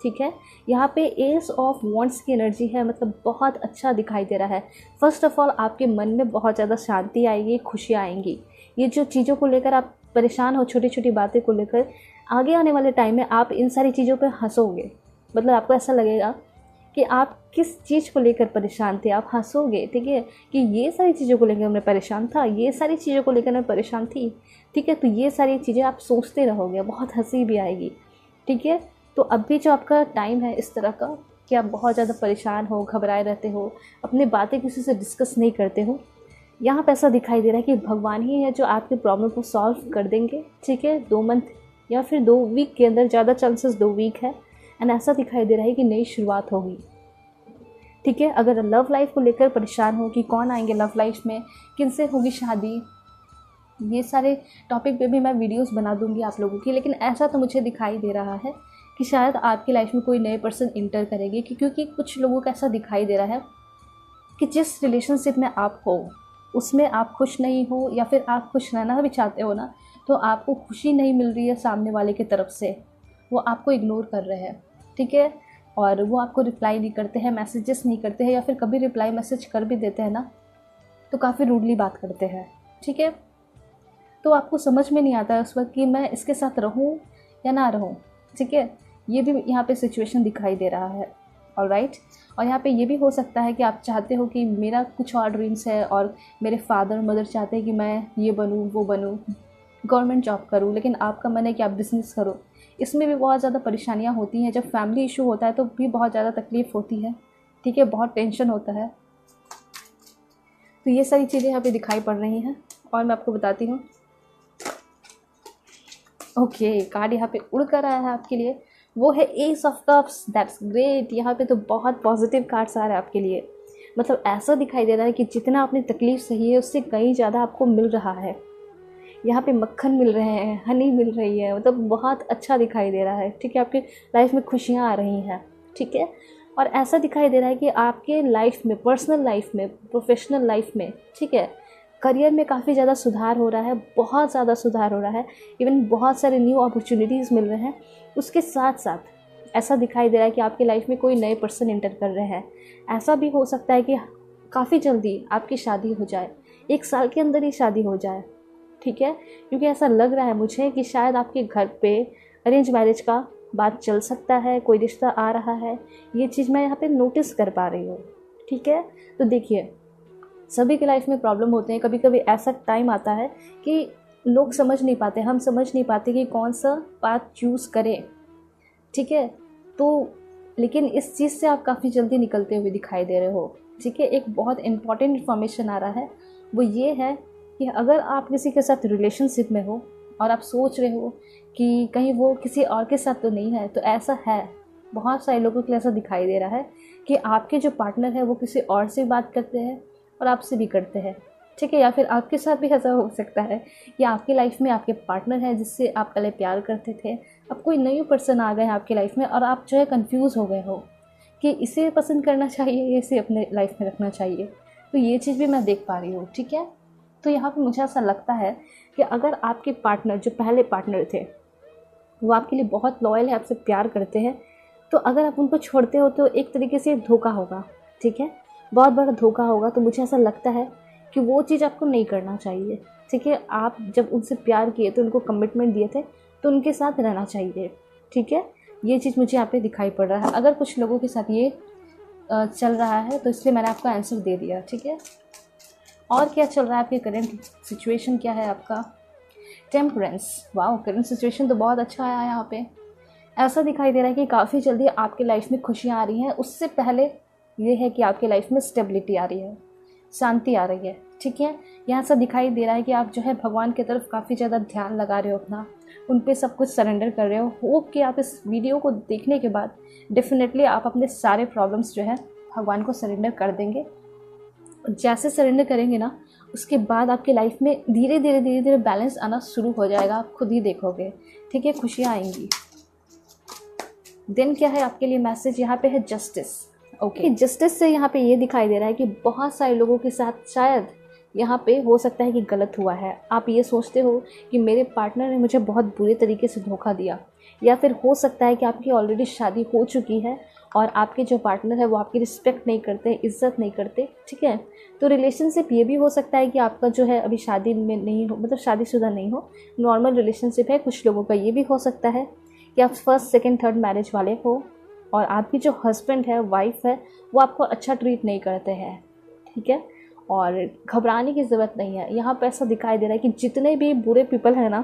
ठीक है, यहाँ पे एस ऑफ वॉन्ड्स की एनर्जी है, मतलब बहुत अच्छा दिखाई दे रहा है। फर्स्ट ऑफ ऑल आपके मन में बहुत ज़्यादा शांति आएगी, खुशियाँ आएंगी। ये जो चीज़ों को लेकर आप परेशान हो, छोटी छोटी बातें को लेकर, आगे आने वाले टाइम में आप इन सारी चीज़ों पर हंसोगे। मतलब आपको ऐसा लगेगा कि आप किस चीज़ को लेकर परेशान थे, आप हंसोगे। ठीक है, कि ये सारी चीज़ों को लेकर मैं परेशान था, ये सारी चीज़ों को लेकर मैं परेशान थी। ठीक है, तो ये सारी चीज़ें आप सोचते रहोगे, बहुत हंसी भी आएगी। ठीक है, तो अभी जो आपका टाइम है इस तरह का कि आप बहुत ज़्यादा परेशान हो, घबराए रहते हो, अपनी बातें किसी से डिस्कस नहीं करते हो, यहाँ पे ऐसा दिखाई दे रहा है कि भगवान ही है जो आपके प्रॉब्लम को सॉल्व कर देंगे। ठीक है, 2 मंथ या फिर 2 वीक के अंदर, ज़्यादा चांसेस 2 वीक है। एंड ऐसा दिखाई दे रहा है कि नई शुरुआत होगी। ठीक है, अगर लव लाइफ को लेकर परेशान हो कि कौन आएंगे लव लाइफ में, किनसे होगी शादी, ये सारे टॉपिक पे भी मैं वीडियोस बना दूंगी आप लोगों की। लेकिन ऐसा तो मुझे दिखाई दे रहा है कि शायद आपकी लाइफ में कोई नए पर्सन इंटर करेगी, क्योंकि कुछ लोगों का ऐसा दिखाई दे रहा है कि जिस रिलेशनशिप में आप हो उसमें आप खुश नहीं हो, या फिर आप खुश रहना भी चाहते हो ना, तो आपको खुशी नहीं मिल रही है सामने वाले की तरफ से, वो आपको इग्नोर कर रहे हैं। ठीक है, और वो आपको रिप्लाई नहीं करते हैं, मैसेजेस नहीं करते हैं, या फिर कभी रिप्लाई मैसेज कर भी देते हैं ना तो काफ़ी रूडली बात करते हैं। ठीक है, तो आपको समझ में नहीं आता है उस वक्त कि मैं इसके साथ रहूं या ना रहूं। ठीक है, ये भी यहाँ पे सिचुएशन दिखाई दे रहा है। ऑलराइट, और यहाँ पे ये भी हो सकता है कि आप चाहते हो कि मेरा कुछ और ड्रीम्स है और मेरे फादर मदर चाहते हैं कि मैं ये बनूँ, वो बनूँ, गवर्नमेंट जॉब करूँ, लेकिन आपका मन है कि आप बिज़नेस करो। इसमें भी बहुत ज़्यादा परेशानियाँ होती हैं। जब फैमिली इशू होता है तो भी बहुत ज़्यादा तकलीफ़ होती है। ठीक है, बहुत टेंशन होता है। तो ये सारी चीज़ें यहाँ पे दिखाई पड़ रही हैं और मैं आपको बताती हूँ। ओके, कार्ड यहाँ पे उड़ कर आया है आपके लिए, वो है S of cups. That's great. यहाँ पे तो बहुत पॉजिटिव कार्ड्स आ रहे हैं आपके लिए। मतलब ऐसा दिखाई दे रहा है कि जितना अपनी तकलीफ़ सही है उससे कहीं ज़्यादा आपको मिल रहा है। यहाँ पे मक्खन मिल रहे हैं, हनी मिल रही है, मतलब बहुत अच्छा दिखाई दे रहा है। ठीक है, आपकी लाइफ में खुशियाँ आ रही हैं। ठीक है, और ऐसा दिखाई दे रहा है कि आपके लाइफ में, पर्सनल लाइफ में, प्रोफेशनल लाइफ में, ठीक है, करियर में काफ़ी ज़्यादा सुधार हो रहा है, बहुत ज़्यादा सुधार हो रहा है। इवन बहुत सारे न्यू अपॉर्चुनिटीज़ मिल रहे हैं। उसके साथ साथ ऐसा दिखाई दे रहा है कि आपकी लाइफ में कोई नए पर्सन एंटर कर रहे हैं। ऐसा भी हो सकता है कि काफ़ी जल्दी आपकी शादी हो जाए, 1 साल के अंदर ही शादी हो जाए। ठीक है, क्योंकि ऐसा लग रहा है मुझे कि शायद आपके घर पे अरेंज मैरिज का बात चल सकता है, कोई रिश्ता आ रहा है, ये चीज़ मैं यहाँ पे नोटिस कर पा रही हूँ। ठीक है, तो देखिए सभी के लाइफ में प्रॉब्लम होते हैं। कभी कभी ऐसा टाइम आता है कि लोग समझ नहीं पाते, हम समझ नहीं पाते कि कौन सा पाथ चूज़ करें। ठीक है, तो लेकिन इस चीज़ से आप काफ़ी जल्दी निकलते हुए दिखाई दे रहे हो। ठीक है, एक बहुत इंपॉर्टेंट इन्फॉर्मेशन आ रहा है, वो ये है कि अगर आप किसी के साथ रिलेशनशिप में हो और आप सोच रहे हो कि कहीं वो किसी और के साथ तो नहीं है, तो ऐसा है, बहुत सारे लोगों के लिए ऐसा दिखाई दे रहा है कि आपके जो पार्टनर है वो किसी और से बात करते हैं और आपसे भी करते हैं। ठीक है, या फिर आपके साथ भी ऐसा हो सकता है कि आपकी लाइफ में आपके पार्टनर है जिससे आप पहले प्यार करते थे, अब कोई न्यू पर्सन आ गए हैं आपकी लाइफ में और आप जो है कंफ्यूज हो गए हो कि इसे पसंद करना चाहिए या इसे अपने लाइफ में रखना चाहिए। तो ये चीज़ भी मैं देख पा रही हूँ। ठीक है, तो यहाँ पे मुझे ऐसा लगता है कि अगर आपके पार्टनर जो पहले पार्टनर थे वो आपके लिए बहुत लॉयल है, आपसे प्यार करते हैं, तो अगर आप उनको छोड़ते हो तो एक तरीके से धोखा होगा। ठीक है, बहुत बड़ा धोखा होगा। तो मुझे ऐसा लगता है कि वो चीज़ आपको नहीं करना चाहिए। ठीक है, आप जब उनसे प्यार किए थे, उनको कमिटमेंट दिए थे, तो उनके साथ रहना चाहिए। ठीक है, ये चीज़ मुझे यहाँ पे दिखाई पड़ रहा है। अगर कुछ लोगों के साथ ये चल रहा है तो इसलिए मैंने आपको आंसर दे दिया। ठीक है, और क्या चल रहा है आपके करंट सिचुएशन क्या है आपका? टेम्परेंस, वाओ, करंट सिचुएशन तो बहुत अच्छा आया यहाँ पे। ऐसा दिखाई दे रहा है कि काफ़ी जल्दी आपके लाइफ में खुशियाँ आ रही हैं। उससे पहले ये है कि आपके लाइफ में स्टेबिलिटी आ रही है, शांति आ रही है। ठीक है, यहाँ से दिखाई दे रहा है कि आप जो है भगवान की तरफ काफ़ी ज़्यादा ध्यान लगा रहे हो अपना, उन पे सब कुछ सरेंडर कर रहे हो। होप कि आप इस वीडियो को देखने के बाद डेफिनेटली आप अपने सारे प्रॉब्लम्स जो है भगवान को सरेंडर कर देंगे। जैसे सरेंडर करेंगे ना, उसके बाद आपकी लाइफ में धीरे धीरे बैलेंस आना शुरू हो जाएगा, आप खुद ही देखोगे। ठीक है, खुशियाँ आएंगी। देन क्या है आपके लिए मैसेज यहाँ पे है? जस्टिस। ओके, जस्टिस से यहाँ पे ये दिखाई दे रहा है कि बहुत सारे लोगों के साथ शायद यहाँ पे हो सकता है कि गलत हुआ है। आप ये सोचते हो कि मेरे पार्टनर ने मुझे बहुत बुरे तरीके से धोखा दिया, या फिर हो सकता है कि आपकी ऑलरेडी शादी हो चुकी है और आपके जो पार्टनर है वो आपकी रिस्पेक्ट नहीं करते, इज्जत नहीं करते। ठीक है, तो रिलेशनशिप ये भी हो सकता है कि आपका जो है अभी शादी में नहीं हो, मतलब शादीशुदा नहीं हो, नॉर्मल रिलेशनशिप है। कुछ लोगों का ये भी हो सकता है कि आप फर्स्ट सेकंड थर्ड मैरिज वाले हो और आपकी जो हस्बैंड है, वाइफ है, वो आपको अच्छा ट्रीट नहीं करते हैं। ठीक है, और घबराने की ज़रूरत नहीं है। यहाँ पर ऐसा दिखाई दे रहा है कि जितने भी बुरे पीपल हैं ना,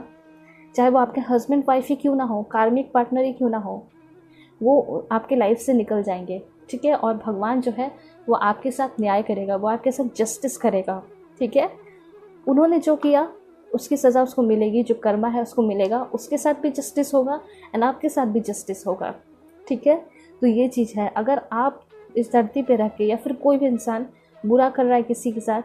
चाहे वो आपके हस्बैंड वाइफ ही क्यों ना हो, कार्मिक पार्टनर ही क्यों ना हो, वो आपके लाइफ से निकल जाएंगे। ठीक है, और भगवान जो है वो आपके साथ न्याय करेगा, वो आपके साथ जस्टिस करेगा। ठीक है, उन्होंने जो किया उसकी सज़ा उसको मिलेगी, जो कर्मा है उसको मिलेगा, उसके साथ भी जस्टिस होगा एंड आपके साथ भी जस्टिस होगा। ठीक है, तो ये चीज़ है। अगर आप इस धरती पे रह के या फिर कोई भी इंसान बुरा कर रहा है किसी के साथ,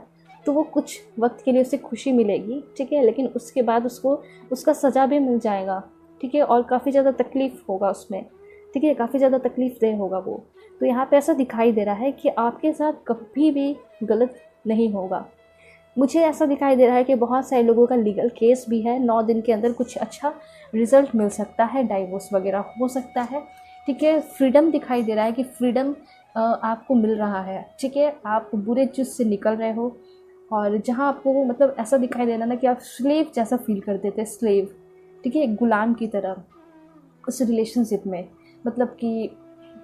तो वो कुछ वक्त के लिए उसे खुशी मिलेगी। ठीक है, लेकिन उसके बाद उसको उसका सज़ा भी मिल जाएगा। ठीक है, और काफ़ी ज़्यादा तकलीफ़ होगा उसमें। ठीक है, काफ़ी ज़्यादा तकलीफ़देह होगा वो। तो यहाँ पे ऐसा दिखाई दे रहा है कि आपके साथ कभी भी गलत नहीं होगा। मुझे ऐसा दिखाई दे रहा है कि बहुत सारे लोगों का लीगल केस भी है, 9 दिन के अंदर कुछ अच्छा रिजल्ट मिल सकता है, डाइवोर्स वगैरह हो सकता है। ठीक है, फ्रीडम दिखाई दे रहा है कि फ्रीडम आपको मिल रहा है। ठीक है, आप बुरे चीज़ से निकल रहे हो, और जहाँ आपको मतलब ऐसा दिखाई दे रहा ना कि आप स्लेव जैसा फील करते थे, स्लेव। ठीक है, एक गुलाम की तरह उस रिलेशनशिप में, मतलब कि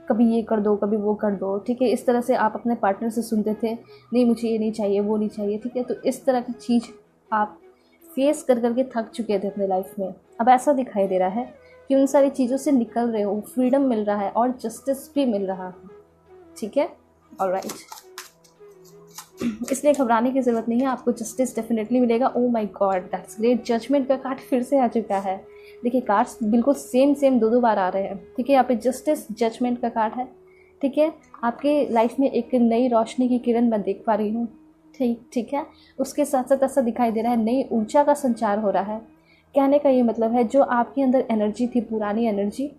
कभी ये कर दो कभी वो कर दो। ठीक है, इस तरह से आप अपने पार्टनर से सुनते थे, नहीं मुझे ये नहीं चाहिए वो नहीं चाहिए। ठीक है, तो इस तरह की चीज़ आप फेस कर करके थक चुके थे अपने लाइफ में। अब ऐसा दिखाई दे रहा है कि उन सारी चीज़ों से निकल रहे हो, फ्रीडम मिल रहा है और जस्टिस भी मिल रहा है। ठीक है, ऑलराइट, इसलिए घबराने की ज़रूरत नहीं है, आपको जस्टिस डेफिनेटली मिलेगा। Oh my God, that's great. Judgment का कार्ड फिर से आ चुका है। देखिए, कार्ड्स बिल्कुल सेम 2 बार आ रहे हैं। ठीक है, यहाँ पे जस्टिस, जजमेंट का कार्ड है। ठीक है, आपके लाइफ में एक नई रोशनी की किरण मैं देख पा रही हूँ। ठीक है, उसके साथ साथ ऐसा दिखाई दे रहा है नई ऊर्जा का संचार हो रहा है। कहने का ये मतलब है जो आपके अंदर एनर्जी थी, पुरानी एनर्जी,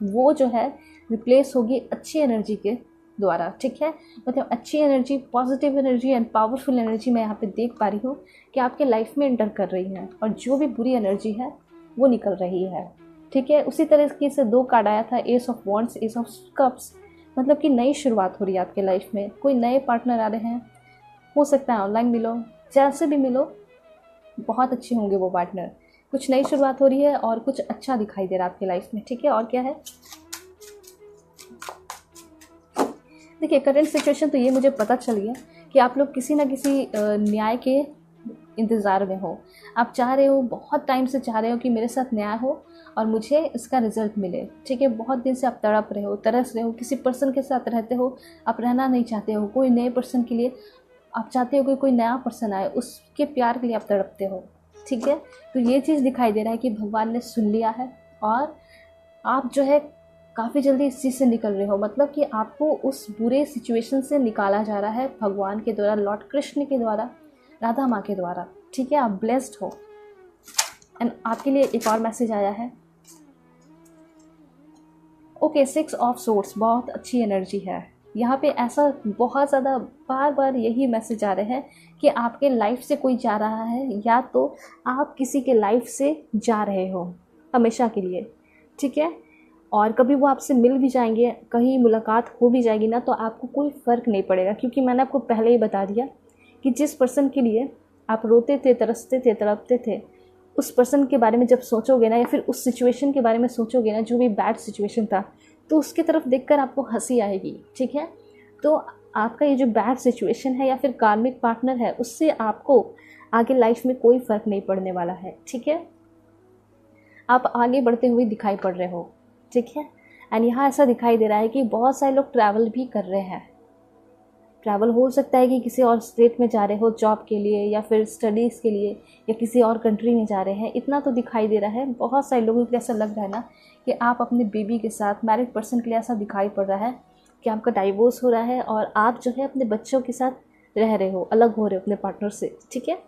वो जो है रिप्लेस होगी अच्छी एनर्जी के द्वारा। ठीक है, मतलब अच्छी energy, positive energy and powerful energy मैं यहाँ पे देख पा रही हूँ कि आपके लाइफ में एंटर कर रही है, और जो भी बुरी एनर्जी है वो निकल रही है। ठीक है, उसी तरीके से 2 कार्ड आया था, S of wands, S of cups, मतलब कि नई शुरुआत हो रही है आपके लाइफ में। कोई नए पार्टनर आ रहे हैं, हो सकता है ऑनलाइन मिलो, जैसे भी मिलो बहुत अच्छे होंगे वो पार्टनर, कुछ नई शुरुआत हो रही है और कुछ अच्छा दिखाई दे रहा है आपकी लाइफ में। ठीक है, और क्या है, देखिए करंट सिचुएशन तो ये मुझे पता चल गया कि आप लोग किसी ना किसी न्याय के इंतज़ार में हो। आप चाह रहे हो, बहुत टाइम से चाह रहे हो कि मेरे साथ न्याय हो और मुझे इसका रिजल्ट मिले। ठीक है, बहुत दिन से आप तड़प रहे हो, तरस रहे हो, किसी पर्सन के साथ रहते हो, आप रहना नहीं चाहते हो, कोई नए पर्सन के लिए आप चाहते हो कि कोई नया पर्सन आए, उसके प्यार के लिए आप तड़पते हो। ठीक है, तो ये चीज़ दिखाई दे रहा है कि भगवान ने सुन लिया है और आप जो है काफ़ी जल्दी इस चीज़ से निकल रहे हो। मतलब कि आपको उस बुरे सिचुएशन से निकाला जा रहा है भगवान के द्वारा, लॉर्ड कृष्ण के द्वारा, राधा माँ के द्वारा। ठीक है, आप ब्लेस्ड हो। एंड आपके लिए एक और मैसेज आया है। ओके, 6 ऑफ सोर्ड्स, बहुत अच्छी एनर्जी है यहाँ पे। ऐसा बहुत ज़्यादा बार बार यही मैसेज आ रहे हैं कि आपके लाइफ से कोई जा रहा है, या तो आप किसी के लाइफ से जा रहे हो हमेशा के लिए। ठीक है, और कभी वो आपसे मिल भी जाएंगे, कहीं मुलाकात हो भी जाएगी ना, तो आपको कोई फ़र्क नहीं पड़ेगा, क्योंकि मैंने आपको पहले ही बता दिया कि जिस पर्सन के लिए आप रोते थे, तरसते थे, तड़पते थे, उस पर्सन के बारे में जब सोचोगे ना, या फिर उस सिचुएशन के बारे में सोचोगे ना, जो भी बैड सिचुएशन था, तो उसकी तरफ देखकर आपको हंसी आएगी। ठीक है, तो आपका ये जो बैड सिचुएशन है या फिर कार्मिक पार्टनर है, उससे आपको आगे लाइफ में कोई फ़र्क नहीं पड़ने वाला है। ठीक है, आप आगे बढ़ते हुए दिखाई पड़ रहे हो। ठीक है, एंड यहाँ ऐसा दिखाई दे रहा है कि बहुत सारे लोग ट्रैवल भी कर रहे हैं। ट्रैवल हो सकता है कि किसी और स्टेट में जा रहे हो जॉब के लिए, या फिर स्टडीज़ के लिए, या किसी और कंट्री में जा रहे हैं। इतना तो दिखाई दे रहा है। बहुत सारे लोगों को ऐसा लग रहा है ना कि आप अपने बेबी के साथ, मैरिड पर्सन के लिए ऐसा दिखाई पड़ रहा है कि आपका डाइवोर्स हो रहा है और आप जो है अपने बच्चों के साथ रह रहे हो, अलग हो रहे हो अपने पार्टनर से। ठीक है,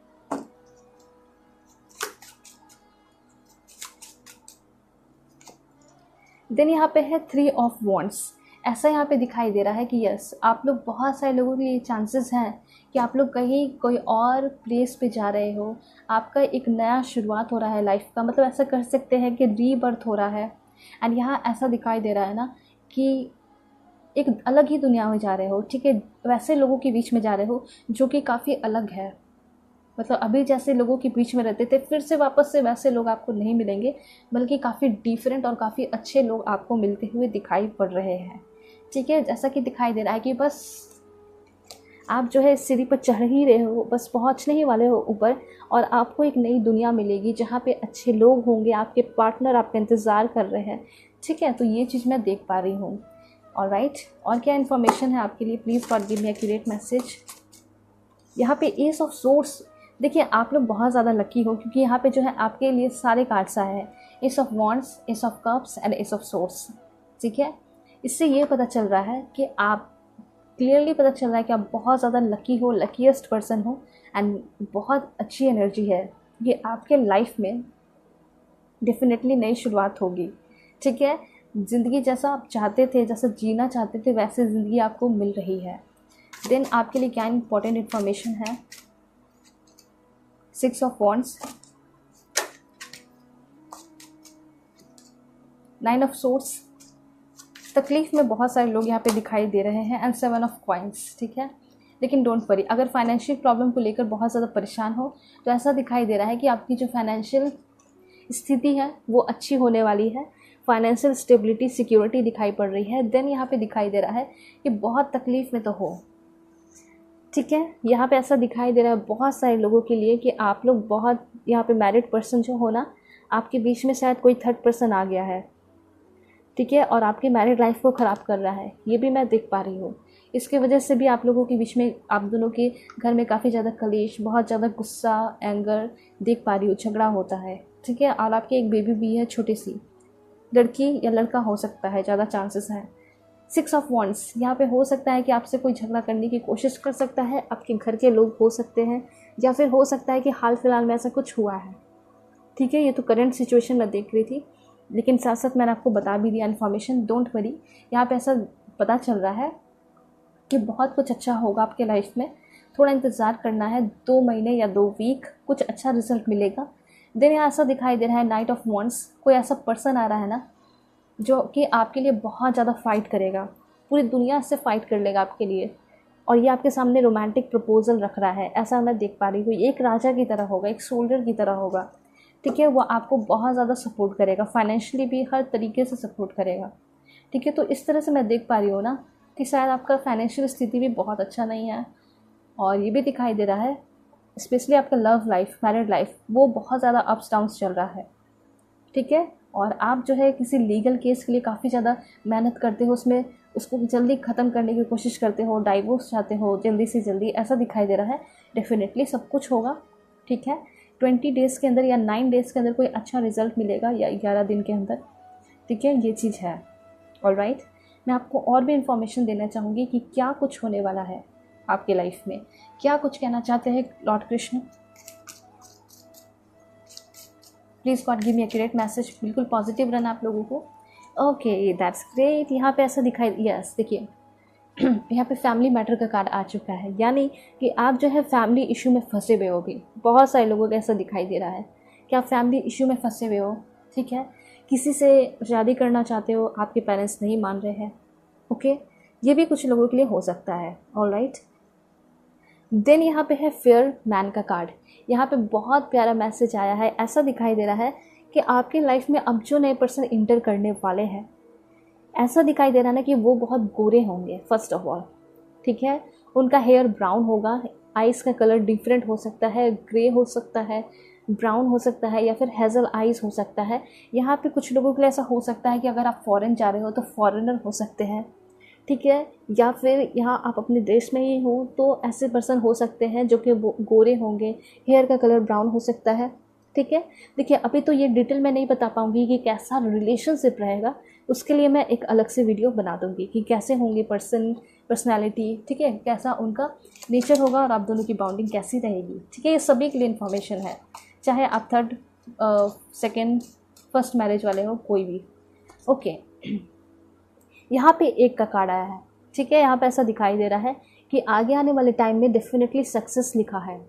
देन यहाँ पे है 3 ऑफ वॉन्ड्स। ऐसा यहाँ पे दिखाई दे रहा है कि यस, आप लोग, बहुत सारे लोगों के लिए चांसेस हैं कि आप लोग कहीं कोई और प्लेस पे जा रहे हो। आपका एक नया शुरुआत हो रहा है लाइफ का, मतलब ऐसा कर सकते हैं कि रीबर्थ हो रहा है। एंड यहाँ ऐसा दिखाई दे रहा है ना कि एक अलग ही दुनिया में जा रहे हो। ठीक है, वैसे लोगों के बीच में जा रहे हो जो कि काफ़ी अलग है। मतलब अभी जैसे लोगों के बीच में रहते थे, फिर से वापस से वैसे लोग आपको नहीं मिलेंगे, बल्कि काफ़ी डिफरेंट और काफ़ी अच्छे लोग आपको मिलते हुए दिखाई पड़ रहे हैं। ठीक है, जैसा कि दिखाई दे रहा है कि बस आप जो है सीढ़ी पर चढ़ ही रहे हो, बस पहुंचने ही वाले हो ऊपर, और आपको एक नई दुनिया मिलेगी जहाँ पे अच्छे लोग होंगे, आपके पार्टनर आपका इंतज़ार कर रहे हैं। ठीक है, तो ये चीज़ मैं देख पा रही हूँ। ऑलराइट, और क्या इन्फॉर्मेशन है आपके लिए? Please God give me accurate message. यहाँ पे एस ऑफ सोर्ड्स, देखिए आप लोग बहुत ज़्यादा लकी हो, क्योंकि यहाँ पे जो है आपके लिए सारे कार्ड्स आए हैं। S of wands, S of cups and S of swords. ठीक है, इससे ये पता चल रहा है कि आप, क्लियरली पता चल रहा है कि आप बहुत ज़्यादा लकी हो, लकीएस्ट पर्सन हो, एंड बहुत अच्छी एनर्जी है। ये आपके लाइफ में डेफिनेटली नई शुरुआत होगी। ठीक है, ज़िंदगी जैसा आप चाहते थे, जैसा जीना चाहते थे, वैसे ज़िंदगी आपको मिल रही है। देन आपके लिए क्या इंपॉर्टेंट इन्फॉर्मेशन है? 6 ऑफ वॉन्ड्स, 9 ऑफ सोर्ड्स। तकलीफ में बहुत सारे लोग यहाँ पे दिखाई दे रहे हैं, एंड 7 ऑफ कॉइन्स। ठीक है, लेकिन डोंट वरी, अगर फाइनेंशियल प्रॉब्लम को लेकर बहुत ज़्यादा परेशान हो, तो ऐसा दिखाई दे रहा है कि आपकी जो फाइनेंशियल स्थिति है वो अच्छी होने वाली है। फाइनेंशियल स्टेबिलिटी, सिक्योरिटी दिखाई पड़ रही है। देन यहाँ पे दिखाई दे रहा है कि बहुत तकलीफ में तो हो। ठीक है, यहाँ पे ऐसा दिखाई दे रहा है बहुत सारे लोगों के लिए कि आप लोग बहुत, यहाँ पे मैरिड पर्सन जो हो ना, आपके बीच में शायद कोई थर्ड पर्सन आ गया है। ठीक है, और आपकी मैरिड लाइफ को ख़राब कर रहा है, ये भी मैं देख पा रही हूँ। इसकी वजह से भी आप लोगों के बीच में, आप दोनों के घर में काफ़ी ज़्यादा कलेश, बहुत ज़्यादा गुस्सा, एंगर देख पा रही हूँ, झगड़ा होता है। ठीक है, और आपकी एक बेबी भी है, छोटी सी लड़की या लड़का हो सकता है, ज़्यादा चांसेस हैं। 6 ऑफ वॉन्ड्स, यहाँ पे हो सकता है कि आपसे कोई झगड़ा करने की कोशिश कर सकता है, आपके घर के लोग हो सकते हैं, या फिर हो सकता है कि हाल फिलहाल में ऐसा कुछ हुआ है। ठीक है, ये तो करंट सिचुएशन मैं देख रही थी, लेकिन साथ साथ मैंने आपको बता भी दिया इन्फॉर्मेशन। डोंट वरी, यहाँ पे ऐसा पता चल रहा है कि बहुत कुछ अच्छा होगा आपके लाइफ में। थोड़ा इंतज़ार करना है, 2 महीने या 2 वीक, कुछ अच्छा रिजल्ट मिलेगा। देन यहाँ ऐसा दिखाई दे रहा है नाइट ऑफ वॉन्ड्स। कोई ऐसा पर्सन आ रहा है ना जो कि आपके लिए बहुत ज़्यादा फ़ाइट करेगा, पूरी दुनिया से फ़ाइट कर लेगा आपके लिए, और ये आपके सामने रोमांटिक प्रपोजल रख रहा है। ऐसा मैं देख पा रही हूँ। एक राजा की तरह होगा, एक सोल्जर की तरह होगा, ठीक है, वो आपको बहुत ज़्यादा सपोर्ट करेगा, फाइनेंशियली भी हर तरीके से सपोर्ट करेगा। ठीक है, तो इस तरह से मैं देख पा रही हूँ ना कि शायद आपका फाइनेंशियल स्थिति भी बहुत अच्छा नहीं है, और ये भी दिखाई दे रहा है स्पेशली आपका लव लाइफ, मैरिड लाइफ, वो बहुत ज़्यादा अप्स डाउन्स चल रहा है। ठीक है, और आप जो है किसी लीगल केस के लिए काफ़ी ज़्यादा मेहनत करते हो, उसमें उसको जल्दी ख़त्म करने की कोशिश करते हो, डाइवोर्स चाहते हो जल्दी से जल्दी, ऐसा दिखाई दे रहा है। डेफिनेटली सब कुछ होगा। ठीक है, 20 डेज़ के अंदर या 9 डेज़ के अंदर कोई अच्छा रिजल्ट मिलेगा, या 11 दिन के अंदर। ठीक है, ये चीज़ है। ऑलराइट, मैं आपको और भी इन्फॉर्मेशन देना चाहूँगी कि क्या कुछ होने वाला है आपके लाइफ में, क्या कुछ कहना चाहते हैं lord Krishna. Please God give me accurate message, बिल्कुल पॉजिटिव रहना आप लोगों को। Okay, that's great. यहाँ पे ऐसा दिखाई, यस देखिए यहाँ पे फैमिली मैटर का कार्ड आ चुका है, यानी कि आप जो है फैमिली इशू में फंसे हुए हो भी। बहुत सारे लोगों को ऐसा दिखाई दे रहा है कि आप फैमिली इशू में फंसे हुए हो। ठीक है, किसी से शादी करना चाहते हो, आपके पेरेंट्स नहीं मान रहे हैं। ओके, ये भी कुछ लोगों के लिए हो सकता है। ऑलराइट, देन यहाँ पे है फेयर मैन का कार्ड। यहाँ पे बहुत प्यारा मैसेज आया है। ऐसा दिखाई दे रहा है कि आपकी लाइफ में अब जो नए पर्सन इंटर करने वाले हैं, ऐसा दिखाई दे रहा है ना कि वो बहुत गोरे होंगे फर्स्ट ऑफ ऑल। ठीक है, उनका हेयर ब्राउन होगा, आइज़ का कलर डिफरेंट हो सकता है, ग्रे हो सकता है, ब्राउन हो सकता है, या फिर हेज़ल आइज़ हो सकता है। यहाँ पे कुछ लोगों के लिए ऐसा हो सकता है कि अगर आप फॉरेन जा रहे हो तो फॉरेनर हो सकते हैं। ठीक है, या फिर यहाँ आप अपने देश में ही हो तो ऐसे पर्सन हो सकते हैं जो कि गोरे होंगे, हेयर का कलर ब्राउन हो सकता है। ठीक है, देखिए अभी तो ये डिटेल में नहीं बता पाऊँगी कि कैसा रिलेशनशिप रहेगा, उसके लिए मैं एक अलग से वीडियो बना दूँगी कि कैसे होंगे पर्सनैलिटी। ठीक है, कैसा उनका नेचर होगा और आप दोनों की बाउंडिंग कैसी रहेगी। ठीक है, ये सभी के लिए इन्फॉर्मेशन है, चाहे आप थर्ड, सेकेंड, फर्स्ट मैरिज वाले हो, कोई भी। ओके, यहाँ पे एक का कार्ड आया है। ठीक है, यहाँ पे ऐसा दिखाई दे रहा है कि आगे आने वाले टाइम में डेफिनेटली सक्सेस लिखा है।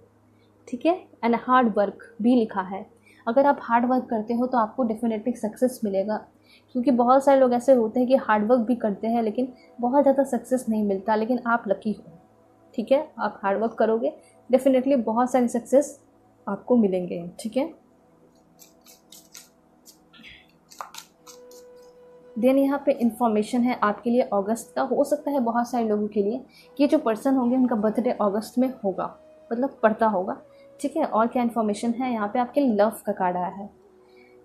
ठीक है, एंड हार्ड वर्क भी लिखा है। अगर आप हार्ड वर्क करते हो तो आपको डेफिनेटली सक्सेस मिलेगा, क्योंकि बहुत सारे लोग ऐसे होते हैं कि हार्ड वर्क भी करते हैं लेकिन बहुत ज़्यादा सक्सेस नहीं मिलता, लेकिन आप लकी हो। ठीक है, आप हार्ड वर्क करोगे, डेफिनेटली बहुत सारी सक्सेस आपको मिलेंगे। ठीक है, देन यहाँ पे इन्फॉर्मेशन है आपके लिए अगस्त का। हो सकता है बहुत सारे लोगों के लिए कि ये जो पर्सन होंगे उनका बर्थडे अगस्त में होगा, मतलब पड़ता होगा। ठीक है, और क्या इन्फॉर्मेशन है यहाँ पे, आपके लव का कार्ड आया है।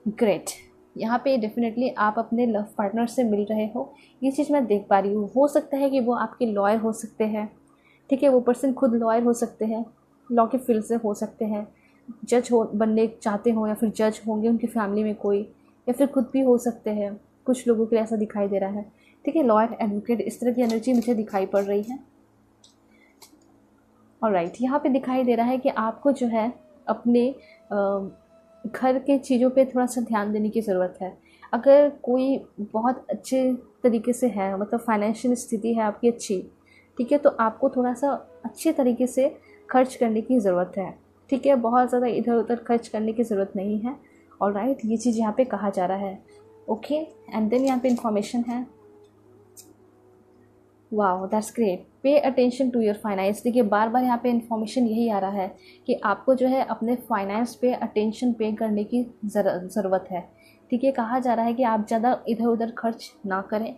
ग्रेट, यहाँ पे डेफिनेटली आप अपने लव पार्टनर से मिल रहे हो, ये चीज़ मैं देख पा रही हूँ। हो सकता है कि वो आपके लॉयर हो सकते हैं। ठीक है, वो पर्सन खुद लॉयर हो सकते हैं, लॉ के फील्ड से हो सकते हैं, जज हो बनने चाहते हो, या फिर जज होंगे उनकी फैमिली में कोई, या फिर खुद भी हो सकते हैं। कुछ लोगों के लिए ऐसा दिखाई दे रहा है। ठीक है, लॉयर, एडवोकेट, इस तरह की एनर्जी मुझे दिखाई पड़ रही है। ऑलराइट, यहाँ पे दिखाई दे रहा है कि आपको जो है अपने घर के चीज़ों पे थोड़ा सा ध्यान देने की ज़रूरत है। अगर कोई बहुत अच्छे तरीके से है, मतलब फाइनेंशियल स्थिति है आपकी अच्छी, ठीक है, तो आपको थोड़ा सा अच्छे तरीके से खर्च करने की ज़रूरत है। ठीक है, बहुत ज़्यादा इधर उधर खर्च करने की ज़रूरत नहीं है। ऑलराइट, ये चीज़ यहाँ पे कहा जा रहा है। ओके, एंड देन यहाँ पे इंफॉर्मेशन है, वाह that's great, pay attention to your finance. देखिए बार बार यहाँ पे इन्फॉर्मेशन यही आ रहा है कि आपको जो है अपने फाइनेंस पे अटेंशन पे करने की ज़रूरत है। ठीक है, कहा जा रहा है कि आप ज़्यादा इधर उधर खर्च ना करें।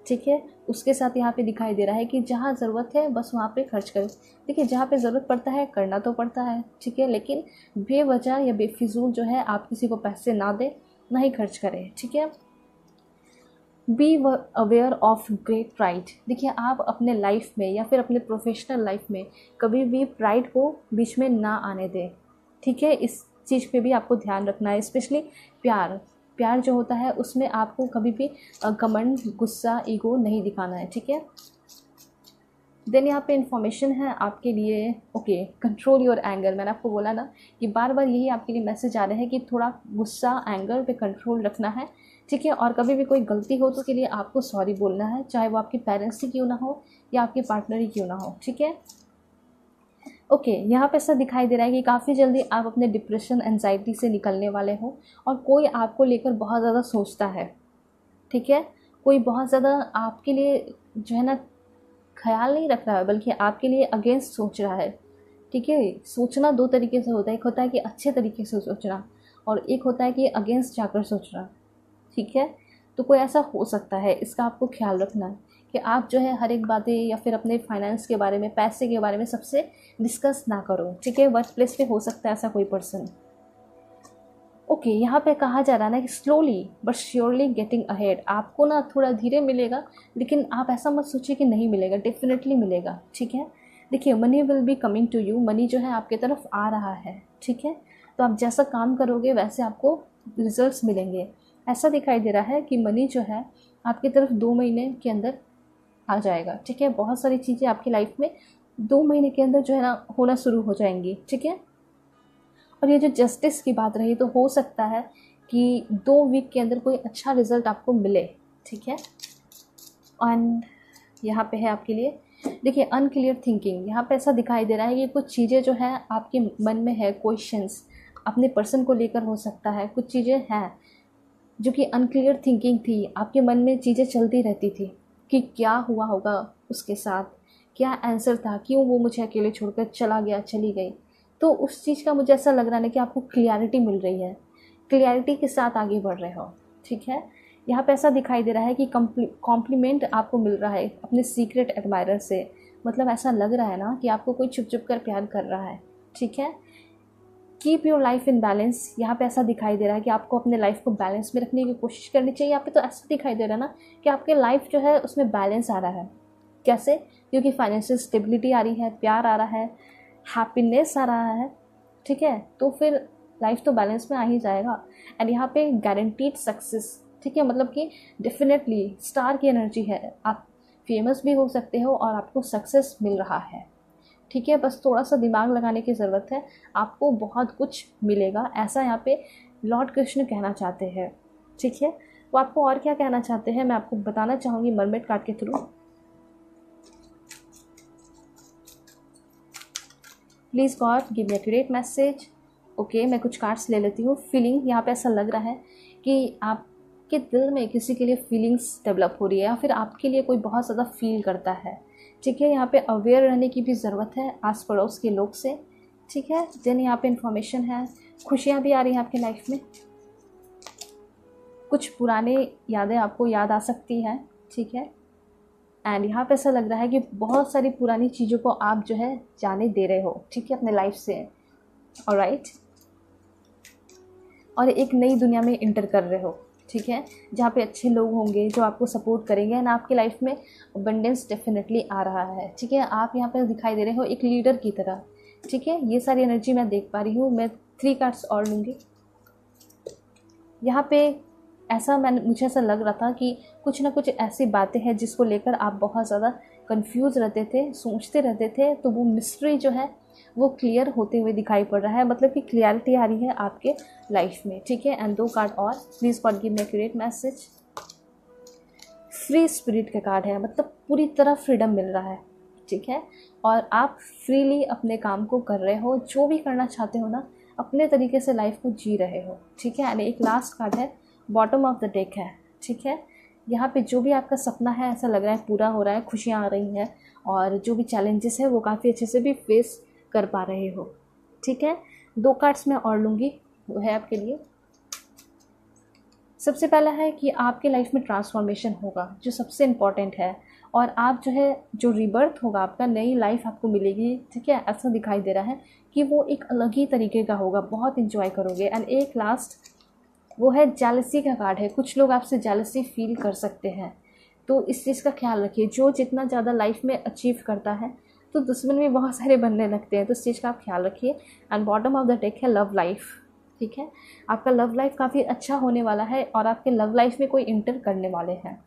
ठीक है, उसके साथ यहाँ पे दिखाई दे रहा है कि जहाँ ज़रूरत है बस वहाँ पे खर्च करें। देखिए जहाँ पे ज़रूरत पड़ता है करना तो पड़ता है, ठीक है, लेकिन बेवजह या बेफिजूल जो है आप किसी को पैसे ना दें, ना ही खर्च करें। ठीक है, be aware of great pride. देखिए आप अपने लाइफ में या फिर अपने प्रोफेशनल लाइफ में कभी भी प्राइड को बीच में ना आने दें। ठीक है, इस चीज़ पे भी आपको ध्यान रखना है। स्पेशली प्यार जो होता है उसमें आपको कभी भी घमंड, गुस्सा, ईगो नहीं दिखाना है। ठीक है, देन यहाँ पे इन्फॉर्मेशन है आपके लिए। Okay, control your anger. मैंने आपको बोला ना कि बार बार यही आपके लिए मैसेज आ रहे हैं कि थोड़ा गुस्सा, एंगर पे कंट्रोल रखना है। ठीक है, और कभी भी कोई गलती हो तो के लिए आपको सॉरी बोलना है, चाहे वो आपके पेरेंट्स ही क्यों ना हो या आपके पार्टनर ही क्यों ना हो। ठीक है, ओके, यहाँ पे ऐसा दिखाई दे रहा है कि काफ़ी जल्दी आप अपने डिप्रेशन, एंजाइटी से निकलने वाले हो, और कोई आपको लेकर बहुत ज़्यादा सोचता है। ठीक है, कोई बहुत ज़्यादा आपके लिए जो है ना ख्याल नहीं रख रहा है, बल्कि आपके लिए अगेंस्ट सोच रहा है। ठीक है, सोचना दो तरीके से होता है, एक होता है कि अच्छे तरीके से सोचना, और एक होता है कि अगेंस्ट जाकर सोचना, ठीक है। तो कोई ऐसा हो सकता है, इसका आपको ख्याल रखना है कि आप जो है हर एक बातें या फिर अपने फाइनेंस के बारे में, पैसे के बारे में सबसे डिस्कस ना करो, ठीक है। वर्क प्लेस पे हो सकता है ऐसा कोई पर्सन। ओके, यहाँ पे कहा जा रहा है ना कि slowly but surely getting ahead, आपको ना थोड़ा धीरे मिलेगा, लेकिन आप ऐसा मत सोचिए कि नहीं मिलेगा, डेफिनेटली मिलेगा, ठीक है। देखिए, money will be coming to you, money जो है आपके तरफ आ रहा है, ठीक है। तो आप जैसा काम करोगे वैसे आपको रिजल्ट्स मिलेंगे। ऐसा दिखाई दे रहा है कि मनी जो है आपकी तरफ 2 महीने के अंदर आ जाएगा, ठीक है। बहुत सारी चीज़ें आपकी लाइफ में 2 महीने के अंदर जो है ना होना शुरू हो जाएंगी, ठीक है। और ये जो जस्टिस की बात रही, तो हो सकता है कि 2 वीक के अंदर कोई अच्छा रिजल्ट आपको मिले, ठीक है। एंड यहाँ पे है आपके लिए, देखिए, अनक्लियर थिंकिंग, यहाँ पे ऐसा दिखाई दे रहा है कि कुछ चीज़ें जो है आपके मन में है, क्वेश्चंस अपने पर्सन को लेकर हो सकता है, कुछ चीज़ें हैं जो कि अनक्लियर थिंकिंग थी, आपके मन में चीज़ें चलती रहती थी कि क्या हुआ होगा उसके साथ, क्या आंसर था, क्यों वो मुझे अकेले छोड़कर चला गया, चली गई। तो उस चीज़ का मुझे ऐसा लग रहा है कि आपको क्लियरिटी मिल रही है, क्लियरिटी के साथ आगे बढ़ रहे हो, ठीक है। यहाँ पे ऐसा दिखाई दे रहा है कि कॉम्प्लीमेंट आपको मिल रहा है अपने सीक्रेट एडमायरर से, मतलब ऐसा लग रहा है ना कि आपको कोई छुप छुप कर प्यार कर रहा है, ठीक है। Keep your life in balance, यहाँ पे ऐसा दिखाई दे रहा है कि आपको अपने लाइफ को बैलेंस में रखने की कोशिश करनी चाहिए। यहाँ पे तो ऐसा दिखाई दे रहा है ना कि आपके लाइफ जो है उसमें बैलेंस आ रहा है। कैसे? क्योंकि फाइनेंशियल स्टेबिलिटी आ रही है, प्यार आ रहा है, हैप्पीनेस आ रहा है, ठीक है। तो फिर लाइफ तो बैलेंस में आ ही जाएगा। एंड यहाँ पे गारंटीड सक्सेस, ठीक है, मतलब कि डेफिनेटली स्टार की एनर्जी है, आप फेमस भी हो सकते हो और आपको सक्सेस मिल रहा है, ठीक है। बस थोड़ा सा दिमाग लगाने की ज़रूरत है, आपको बहुत कुछ मिलेगा, ऐसा यहाँ पे लॉर्ड कृष्ण कहना चाहते हैं, ठीक है। वो आपको और क्या कहना चाहते हैं मैं आपको बताना चाहूँगी मरमेड कार्ड के through. Please God give me accurate message. Okay, मैं कुछ कार्ड्स ले लेती हूँ। फीलिंग, यहाँ पे ऐसा लग रहा है कि आपके दिल में किसी के लिए फीलिंग्स डेवलप हो रही है या फिर आपके लिए कोई बहुत ज़्यादा फील करता है, ठीक है। यहाँ पे अवेयर रहने की भी ज़रूरत है आस पड़ोस के लोग से, ठीक है। देन यहाँ पे इंफॉर्मेशन है, खुशियाँ भी आ रही हैं आपके लाइफ में, कुछ पुराने यादें आपको याद आ सकती हैं, ठीक है। एंड यहाँ पे ऐसा लग रहा है कि बहुत सारी पुरानी चीज़ों को आप जो है जाने दे रहे हो, ठीक है, अपने लाइफ से, ऑलराइट। और एक नई दुनिया में इंटर कर रहे हो, ठीक है, जहाँ पे अच्छे लोग होंगे जो आपको सपोर्ट करेंगे एंड आपकी लाइफ में अबंडेंस डेफिनेटली आ रहा है, ठीक है। आप यहाँ पे दिखाई दे रहे हो एक लीडर की तरह, ठीक है। ये सारी एनर्जी मैं देख पा रही हूँ। मैं 3 कार्ड्स और लूँगी। यहाँ पे ऐसा मुझे ऐसा लग रहा था कि कुछ ना कुछ ऐसी बातें हैं जिसको लेकर आप बहुत ज़्यादा कंफ्यूज रहते थे, सोचते रहते थे, तो वो मिस्ट्री जो है वो क्लियर होते हुए दिखाई पड़ रहा है, मतलब कि क्लियरिटी आ रही है आपके लाइफ में, ठीक है। एंड 2 कार्ड और, please God give me accurate message. Free spirit का कार्ड है, मतलब पूरी तरह फ्रीडम मिल रहा है, ठीक है। और आप फ्रीली अपने काम को कर रहे हो, जो भी करना चाहते हो ना, अपने तरीके से लाइफ को जी रहे हो, ठीक है। एंड एक लास्ट कार्ड है, बॉटम ऑफ द डेक है, ठीक है। यहाँ पे जो भी आपका सपना है ऐसा लग रहा है पूरा हो रहा है, खुशियाँ आ रही हैं और जो भी चैलेंजेस है वो काफ़ी अच्छे से भी फेस कर पा रहे हो, ठीक है। 2 कार्ड्स मैं और लूँगी, वो है आपके लिए। सबसे पहला है कि आपके लाइफ में ट्रांसफॉर्मेशन होगा, जो सबसे इम्पॉर्टेंट है, और आप जो है जो रीबर्थ होगा आपका, नई लाइफ आपको मिलेगी, ठीक है। ऐसा दिखाई दे रहा है कि वो एक अलग ही तरीके का होगा, बहुत इंजॉय करोगे। एंड एक लास्ट वो है जेलसी का कार्ड है, कुछ लोग आपसे जेलसी फील कर सकते हैं, तो इस चीज़ का ख्याल रखिए। जो जितना ज़्यादा लाइफ में अचीव करता है तो दुश्मन भी बहुत सारे बनने लगते हैं, तो इस चीज़ का आप ख्याल रखिए। And bottom of the deck है लव लाइफ, ठीक है। आपका लव लाइफ काफ़ी अच्छा होने वाला है और आपके लव लाइफ में कोई इंटर करने वाले हैं,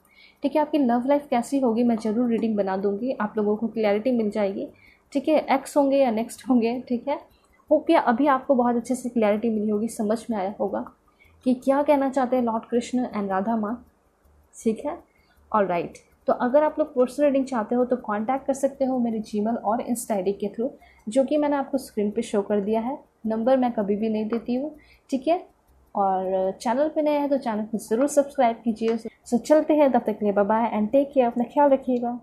ठीक है। आपकी लव लाइफ कैसी होगी मैं ज़रूर रीडिंग बना दूँगी, आप लोगों को क्लैरिटी मिल जाएगी, ठीक है। एक्स होंगे या नेक्स्ट होंगे, ठीक है। होप या अभी आपको बहुत अच्छे से क्लैरिटी मिली होगी, समझ में आया होगा कि क्या कहना चाहते हैं लॉर्ड कृष्ण एंड राधा माँ, ठीक है, ऑलराइट। तो अगर आप लोग पर्सनल रीडिंग चाहते हो तो कांटेक्ट कर सकते हो मेरे जीमेल और इंस्टा आईडी के थ्रू, जो कि मैंने आपको स्क्रीन पे शो कर दिया है। नंबर मैं कभी भी नहीं देती हूँ, ठीक है। और चैनल पे नए हैं तो चैनल को ज़रूर सब्सक्राइब कीजिए। सो चलते हैं, तब तक के लिए bye bye and take care, अपना ख्याल रखिएगा।